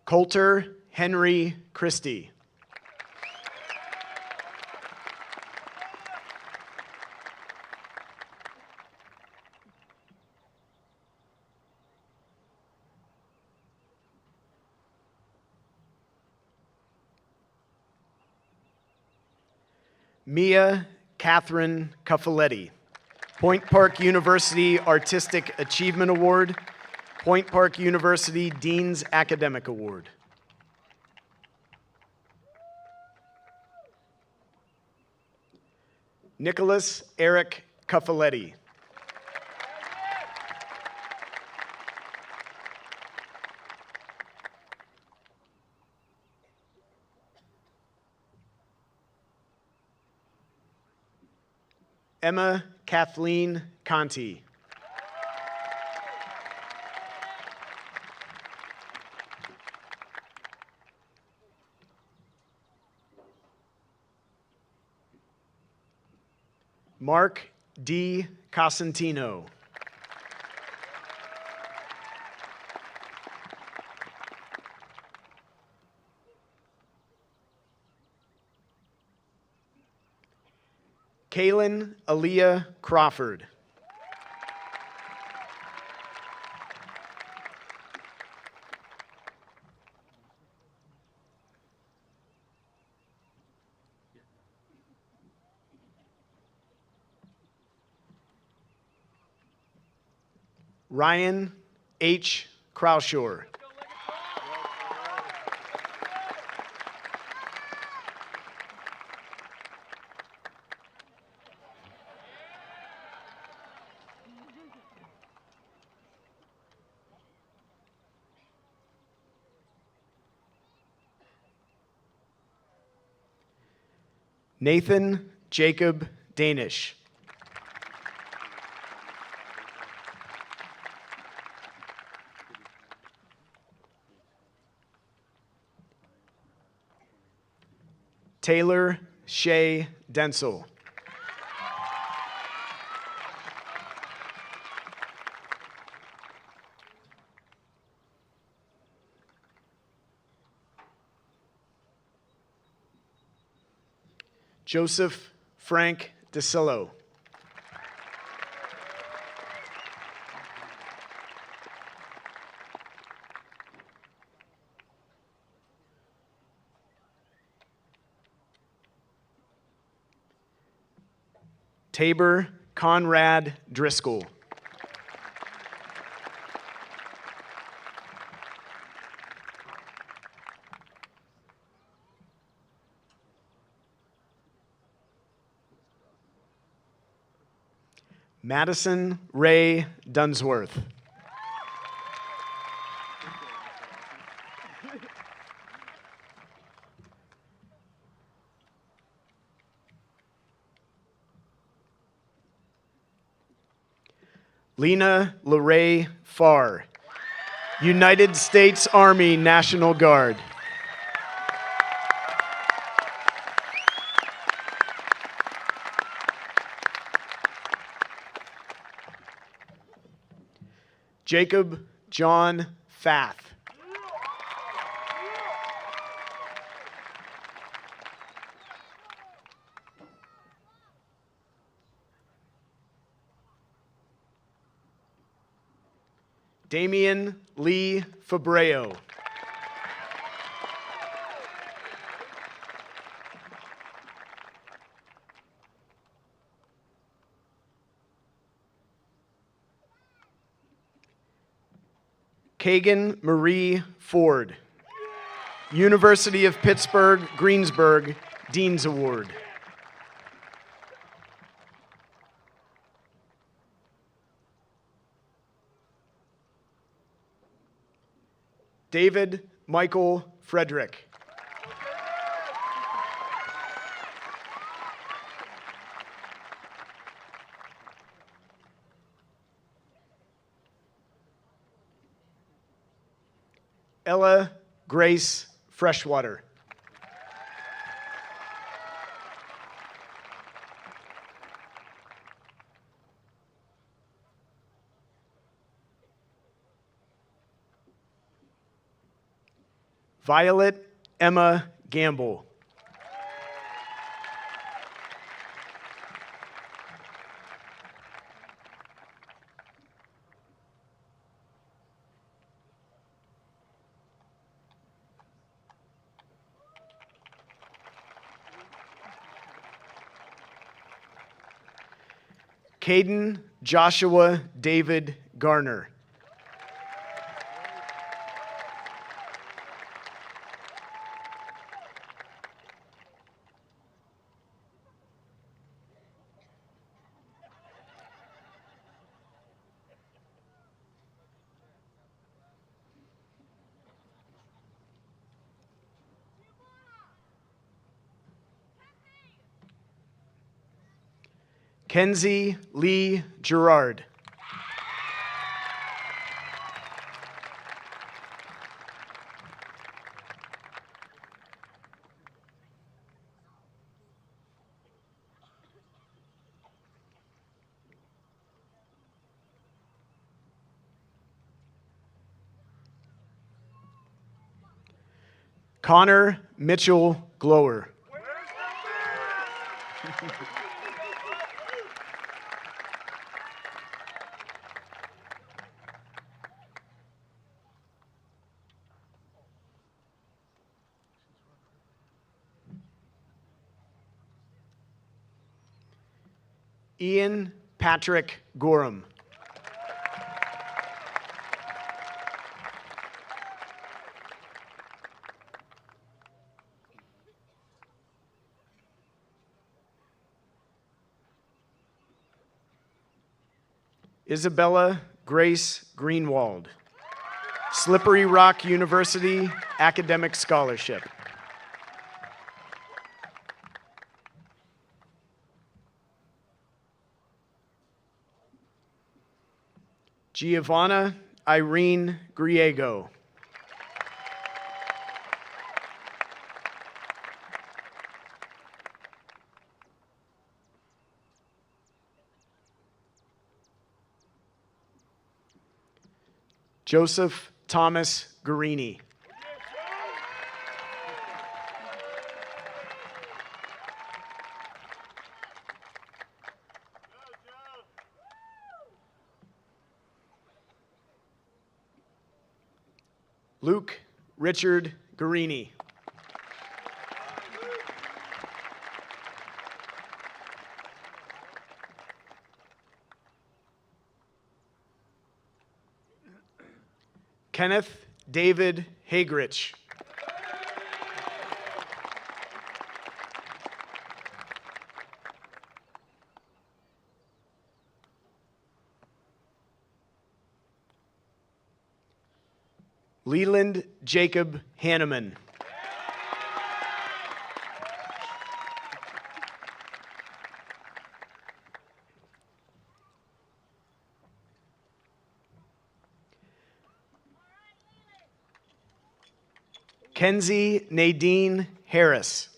Coulter Henry Christie. Mia Catherine Cuffoletti, Point Park University Artistic Achievement Award, Point Park University Dean's Academic Award. Nicholas Eric Cuffoletti. Emma Kathleen Conti. Mark D. Cosentino. Kaylin Aaliyah Crawford. Ryan H. Kraushaw. Nathan Jacob Danish. Taylor Shay Denzel. Joseph Frank DeCillo. Tabor Conrad Driscoll. Madison Ray Dunsworth. Lena LeRae Farr, United States Army National Guard. Jacob John Fath. Damian Lee Fabreo. Kagan Marie Ford, University of Pittsburgh, Greensburg, Dean's Award. David Michael Frederick. Ella Grace Freshwater. Violet Emma Gamble. Caden Joshua David Garner. Kenzie Lee Gerard. Connor Mitchell Glower. Ian Patrick Gorham. Isabella Grace Greenwald. Slippery Rock University Academic Scholarship. Giovanna Irene Griego. Joseph Thomas Guarini. Luke Richard Guarini. Kenneth David Hagrich. Leland Jacob Hanneman. Kenzie Nadine Harris.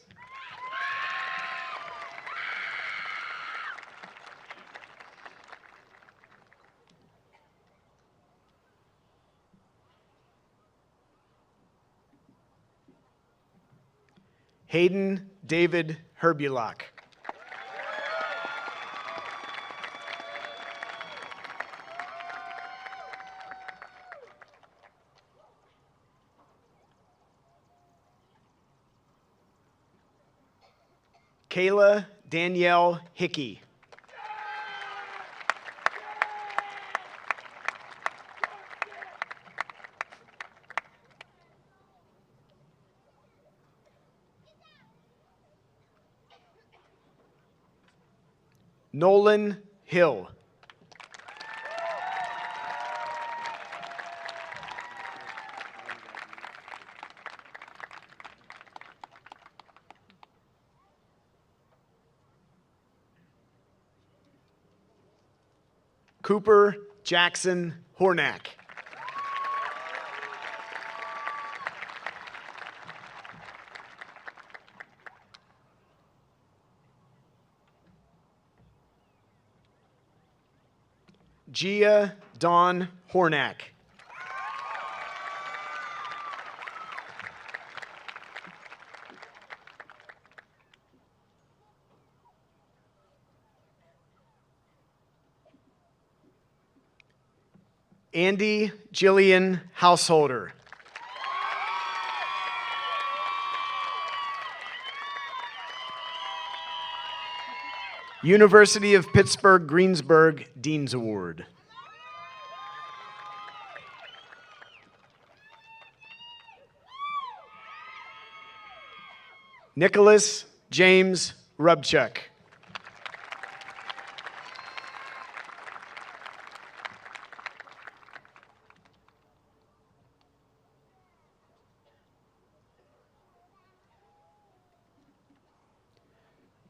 Hayden David Herbulock. Kayla Danielle Hickey. Nolan Hill. Cooper Jackson Hornack. Gia Dawn Hornack. Andy Jillian Householder. University of Pittsburgh Greensburg Dean's Award. Nicholas James Rubchuk.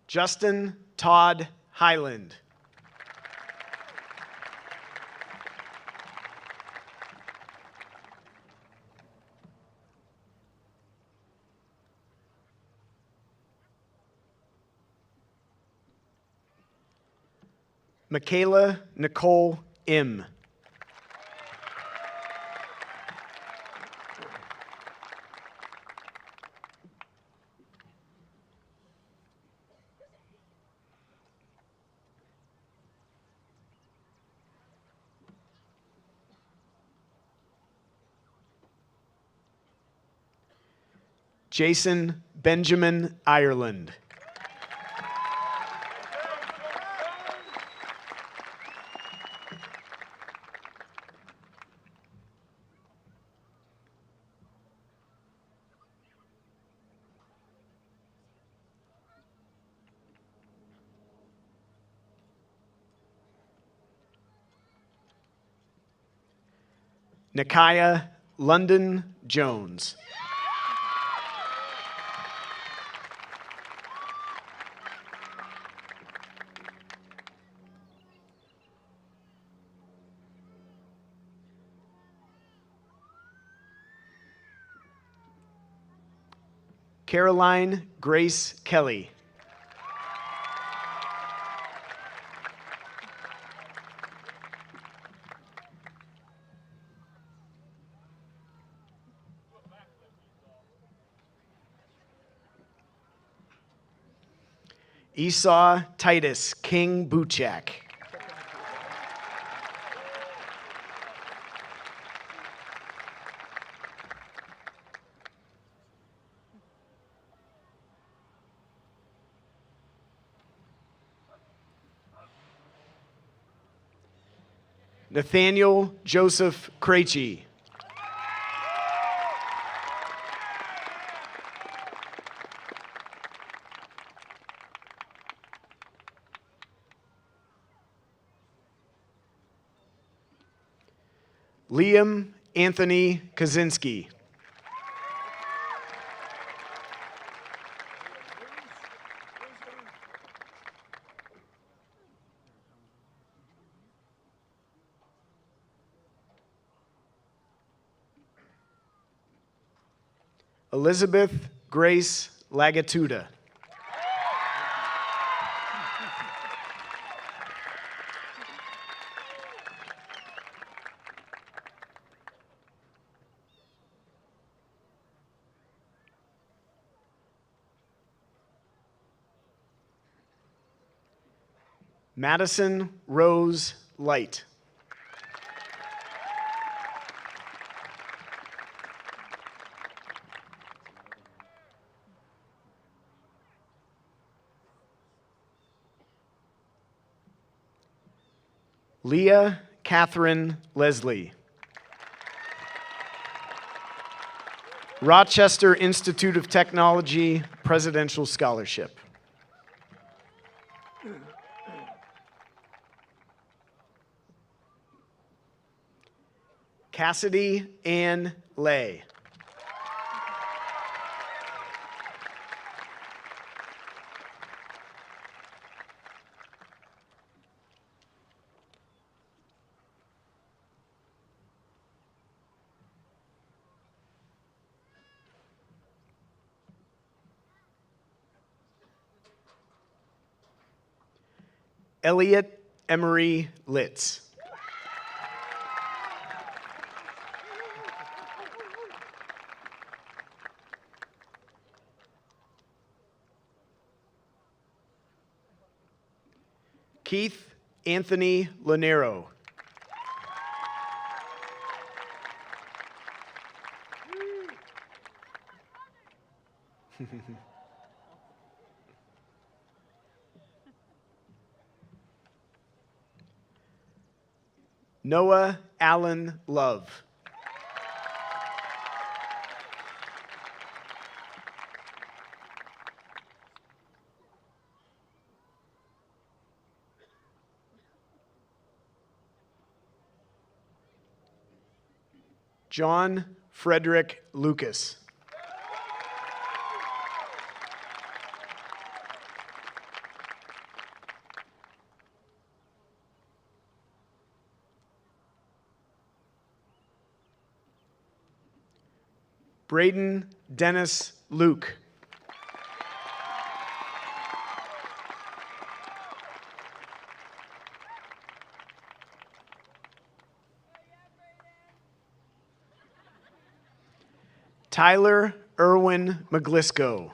Justin Todd Highland. Michaela Nicole M. Jason Benjamin Ireland. Nikaya London Jones. Caroline Grace Kelly. Esau Titus King Buchak. Nathaniel Joseph Krejci. Liam Anthony Kazinsky. Elizabeth Grace Lagatuda. Madison Rose Light. Leah Catherine Leslie. Rochester Institute of Technology Presidential Scholarship. Cassidy Ann Lay. Elliot Emery Litz. Keith Anthony Lanero. Noah Allen Love. John Frederick Lucas. Braden Dennis Luke. Tyler Irwin McGlisco.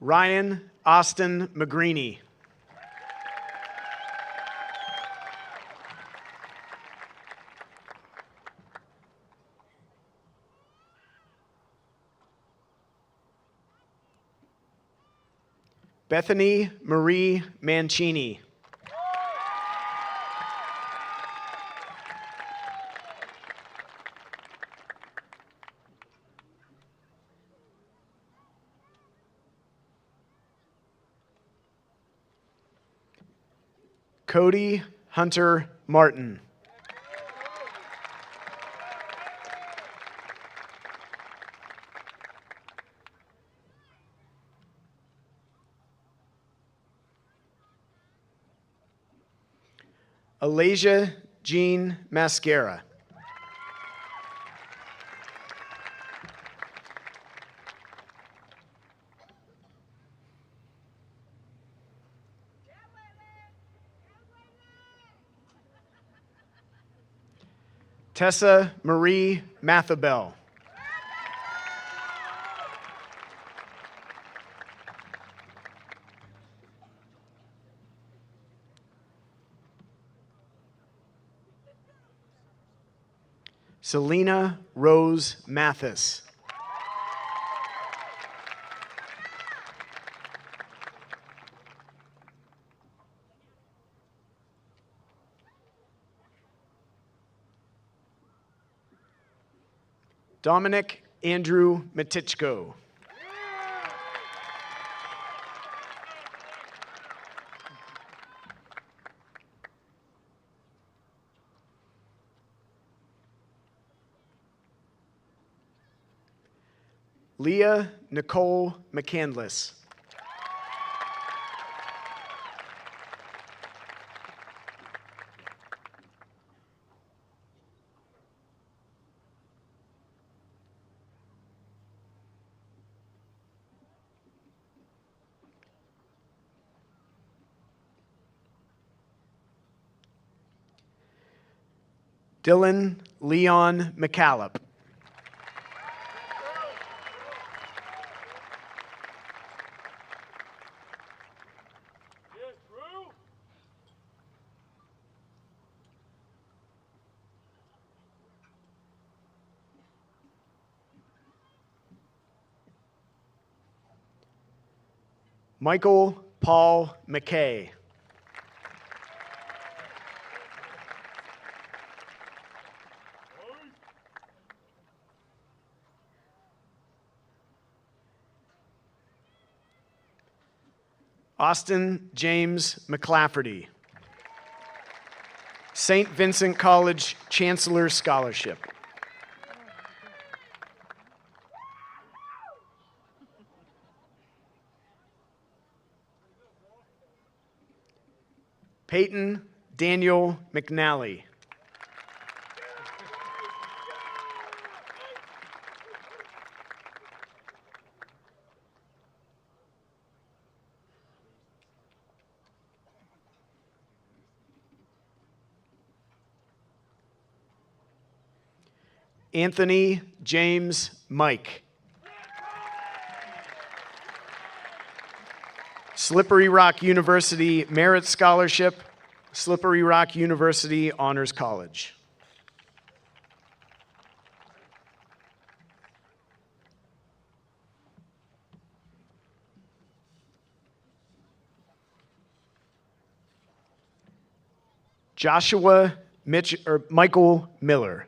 Ryan Austin McGreeny. Bethany Marie Mancini. Cody Hunter Martin. Alasia Jean Mascara. Tessa Marie Mathabel. Selena Rose Mathis. Dominic Andrew Matichko. Leah Nicole McCandless. Dylan Leon McCallop. Michael Paul McKay. Austin James McClafferty. St. Vincent College Chancellor Scholarship. Peyton Daniel McNally. Anthony James Mike. Slippery Rock University Merit Scholarship, Slippery Rock University Honors College. Joshua Michael Miller,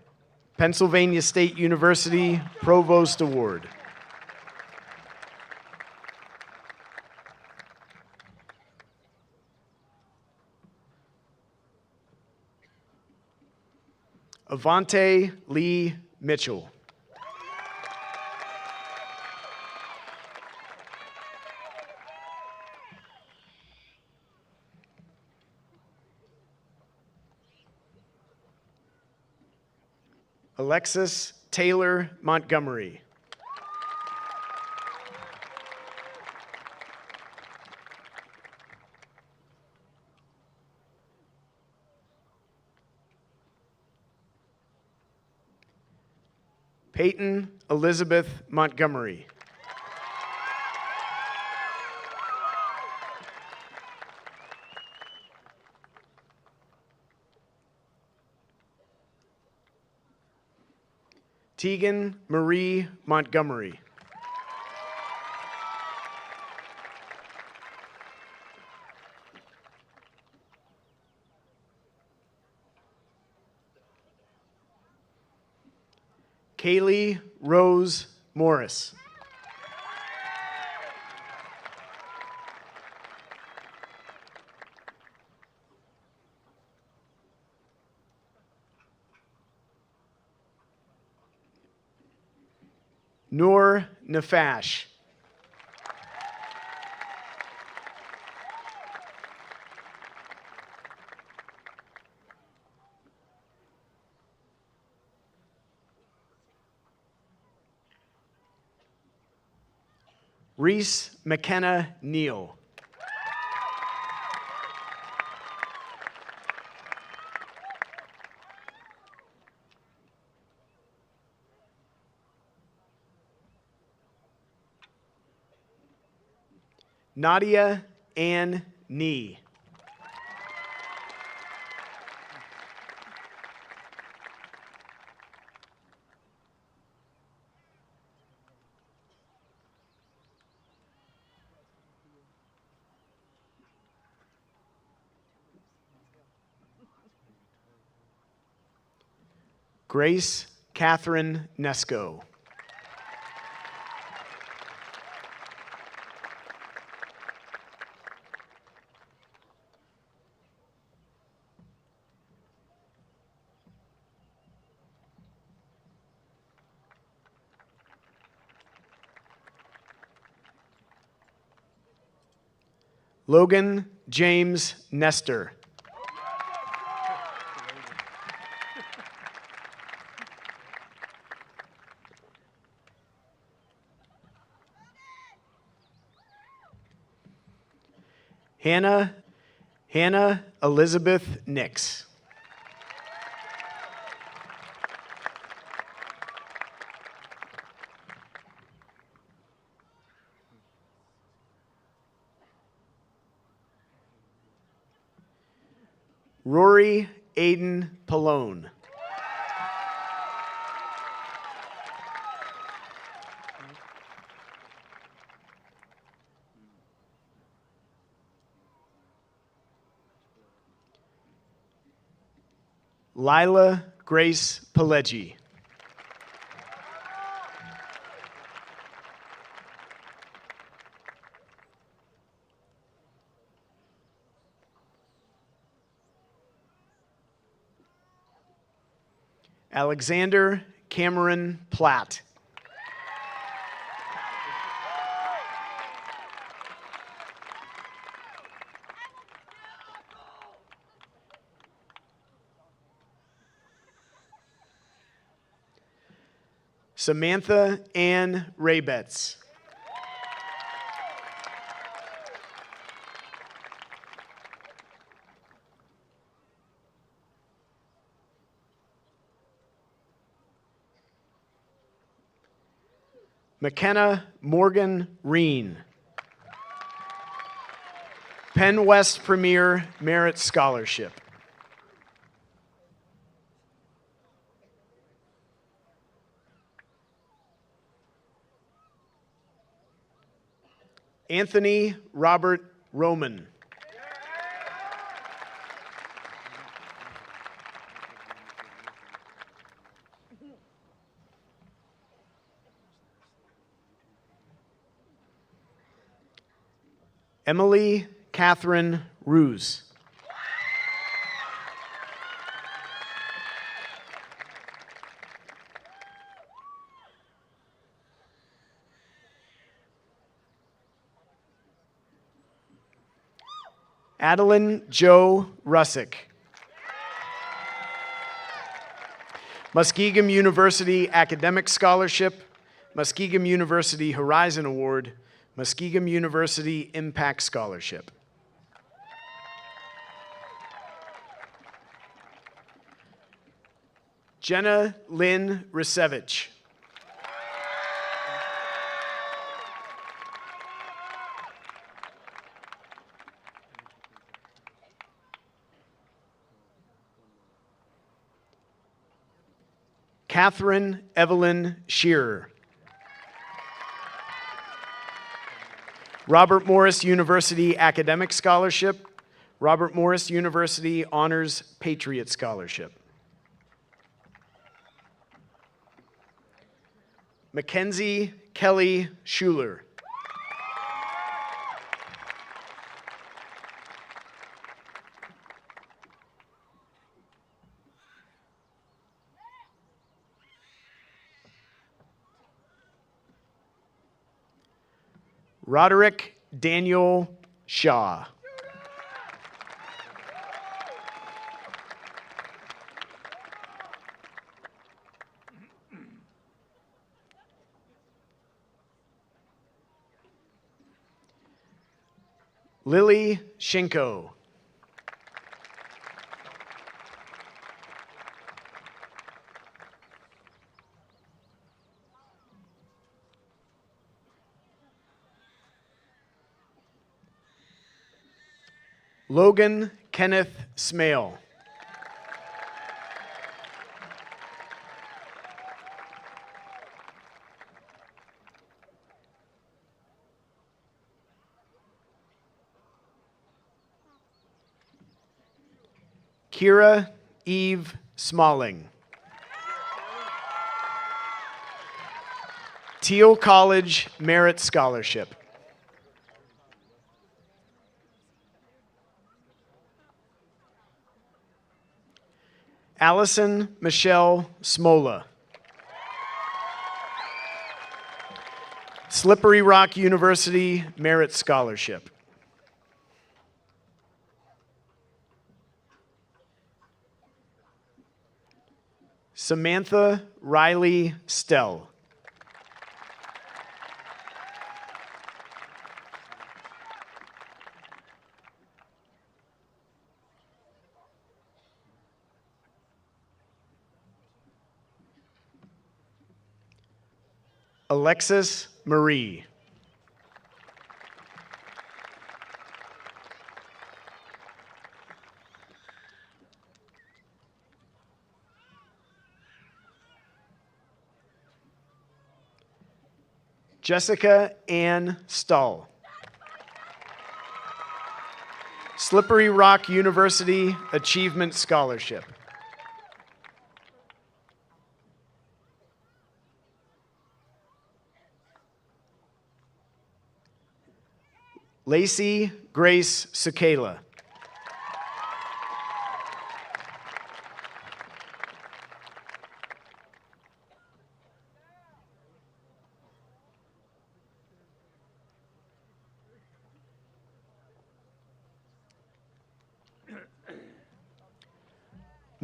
Pennsylvania State University Provost Award. Avante Lee Mitchell. Alexis Taylor Montgomery. Peyton Elizabeth Montgomery. Tegan Marie Montgomery. Kaylee Rose Morris. Noor Nafash. Reese McKenna Neal. Nadia Ann Nee. Grace Catherine Nesco. Logan James Nestor. Hannah Elizabeth Nix. Rory Aiden Pallone. Lila Grace Pileggi. Alexander Cameron Platt. Samantha Ann Raybetts. McKenna Morgan Reen. Penn West Premier Merit Scholarship. Anthony Robert Roman. Emily Catherine Ruse. Adeline Joe Russick. Muskingum University Academic Scholarship, Muskingum University Horizon Award, Muskingum University Impact Scholarship. Jenna Lynn Risevich. Catherine Evelyn Shearer. Robert Morris University Academic Scholarship, Robert Morris University Honors Patriot Scholarship. Mackenzie Kelly Schuler. Roderick Daniel Shaw. Lily Shinko. Logan Kenneth Smale. Kira Eve Smalling. Teal College Merit Scholarship. Allison Michelle Smola. Slippery Rock University Merit Scholarship. Samantha Riley Stell. Alexis Marie. Jessica Ann Stahl. Slippery Rock University Achievement Scholarship. Lacey Grace Sakela.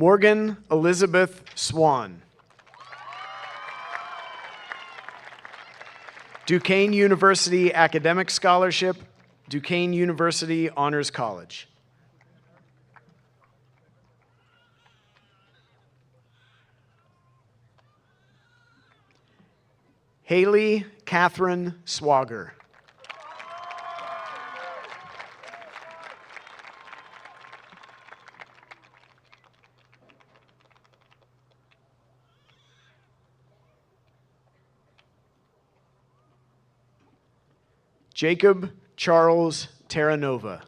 Morgan Elizabeth Swan. Duquesne University Academic Scholarship, Duquesne University Honors College. Haley Catherine Swager. Jacob Charles Terranova.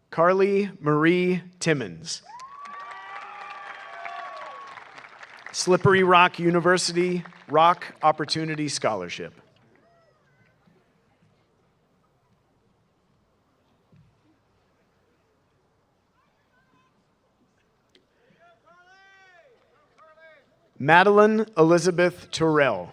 Carly Marie Timmons. Slippery Rock University Rock Opportunity Scholarship. Madeline Elizabeth Terrell.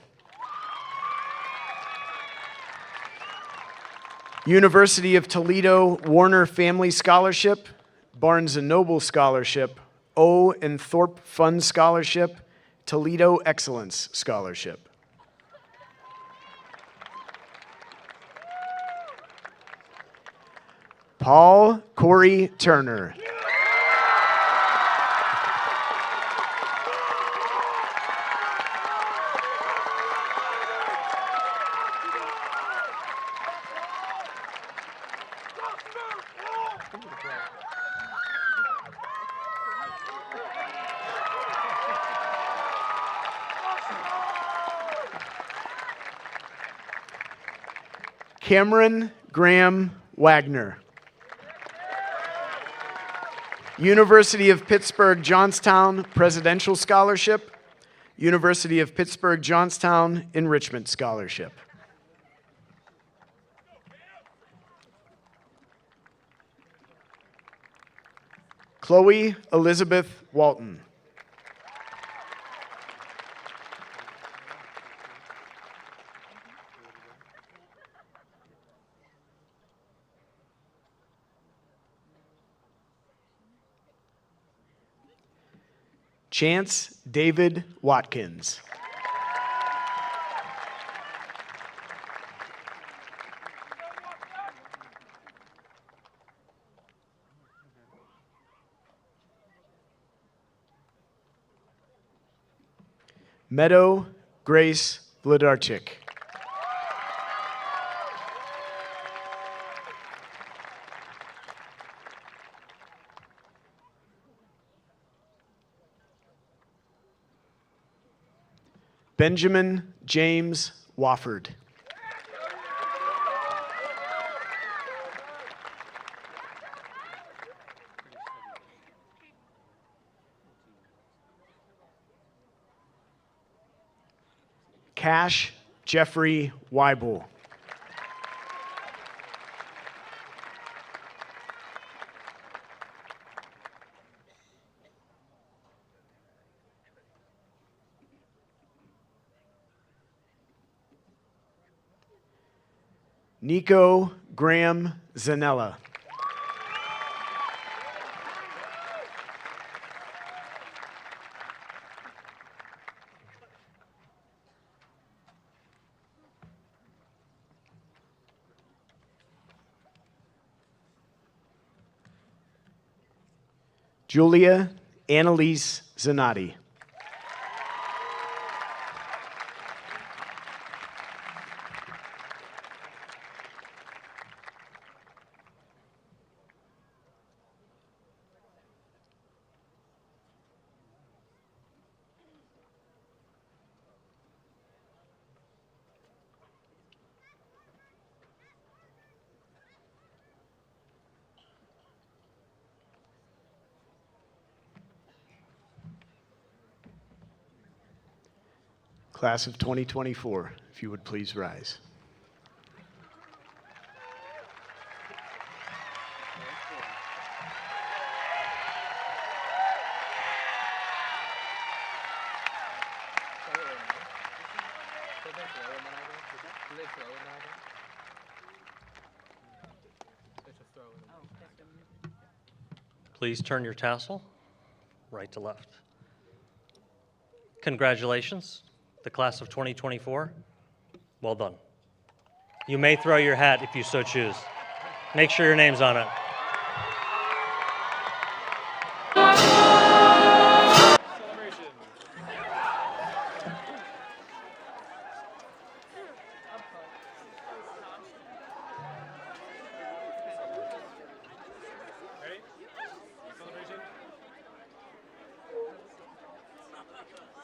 University of Toledo Warner Family Scholarship, Barnes & Noble Scholarship, O. and Thorpe Fund Scholarship, Toledo Excellence Scholarship. Paul Corey Turner. Cameron Graham Wagner. University of Pittsburgh Johnstown Presidential Scholarship, University of Pittsburgh Johnstown Enrichment Scholarship. Chloe Elizabeth Walton. Chance David Watkins. Meadow Grace Vladarchik. Benjamin James Wofford. Cash Jeffrey Weibel. Nico Graham Zanella. Julia Annalise Zanotti. Class of 2024, if you would please rise. Please turn your tassel right to left. Congratulations, the class of 2024. Well done. You may throw your hat if you so choose. Make sure your name's on it.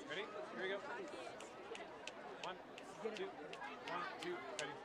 Ready? Here we go. 1, 2, 1, 2, ready.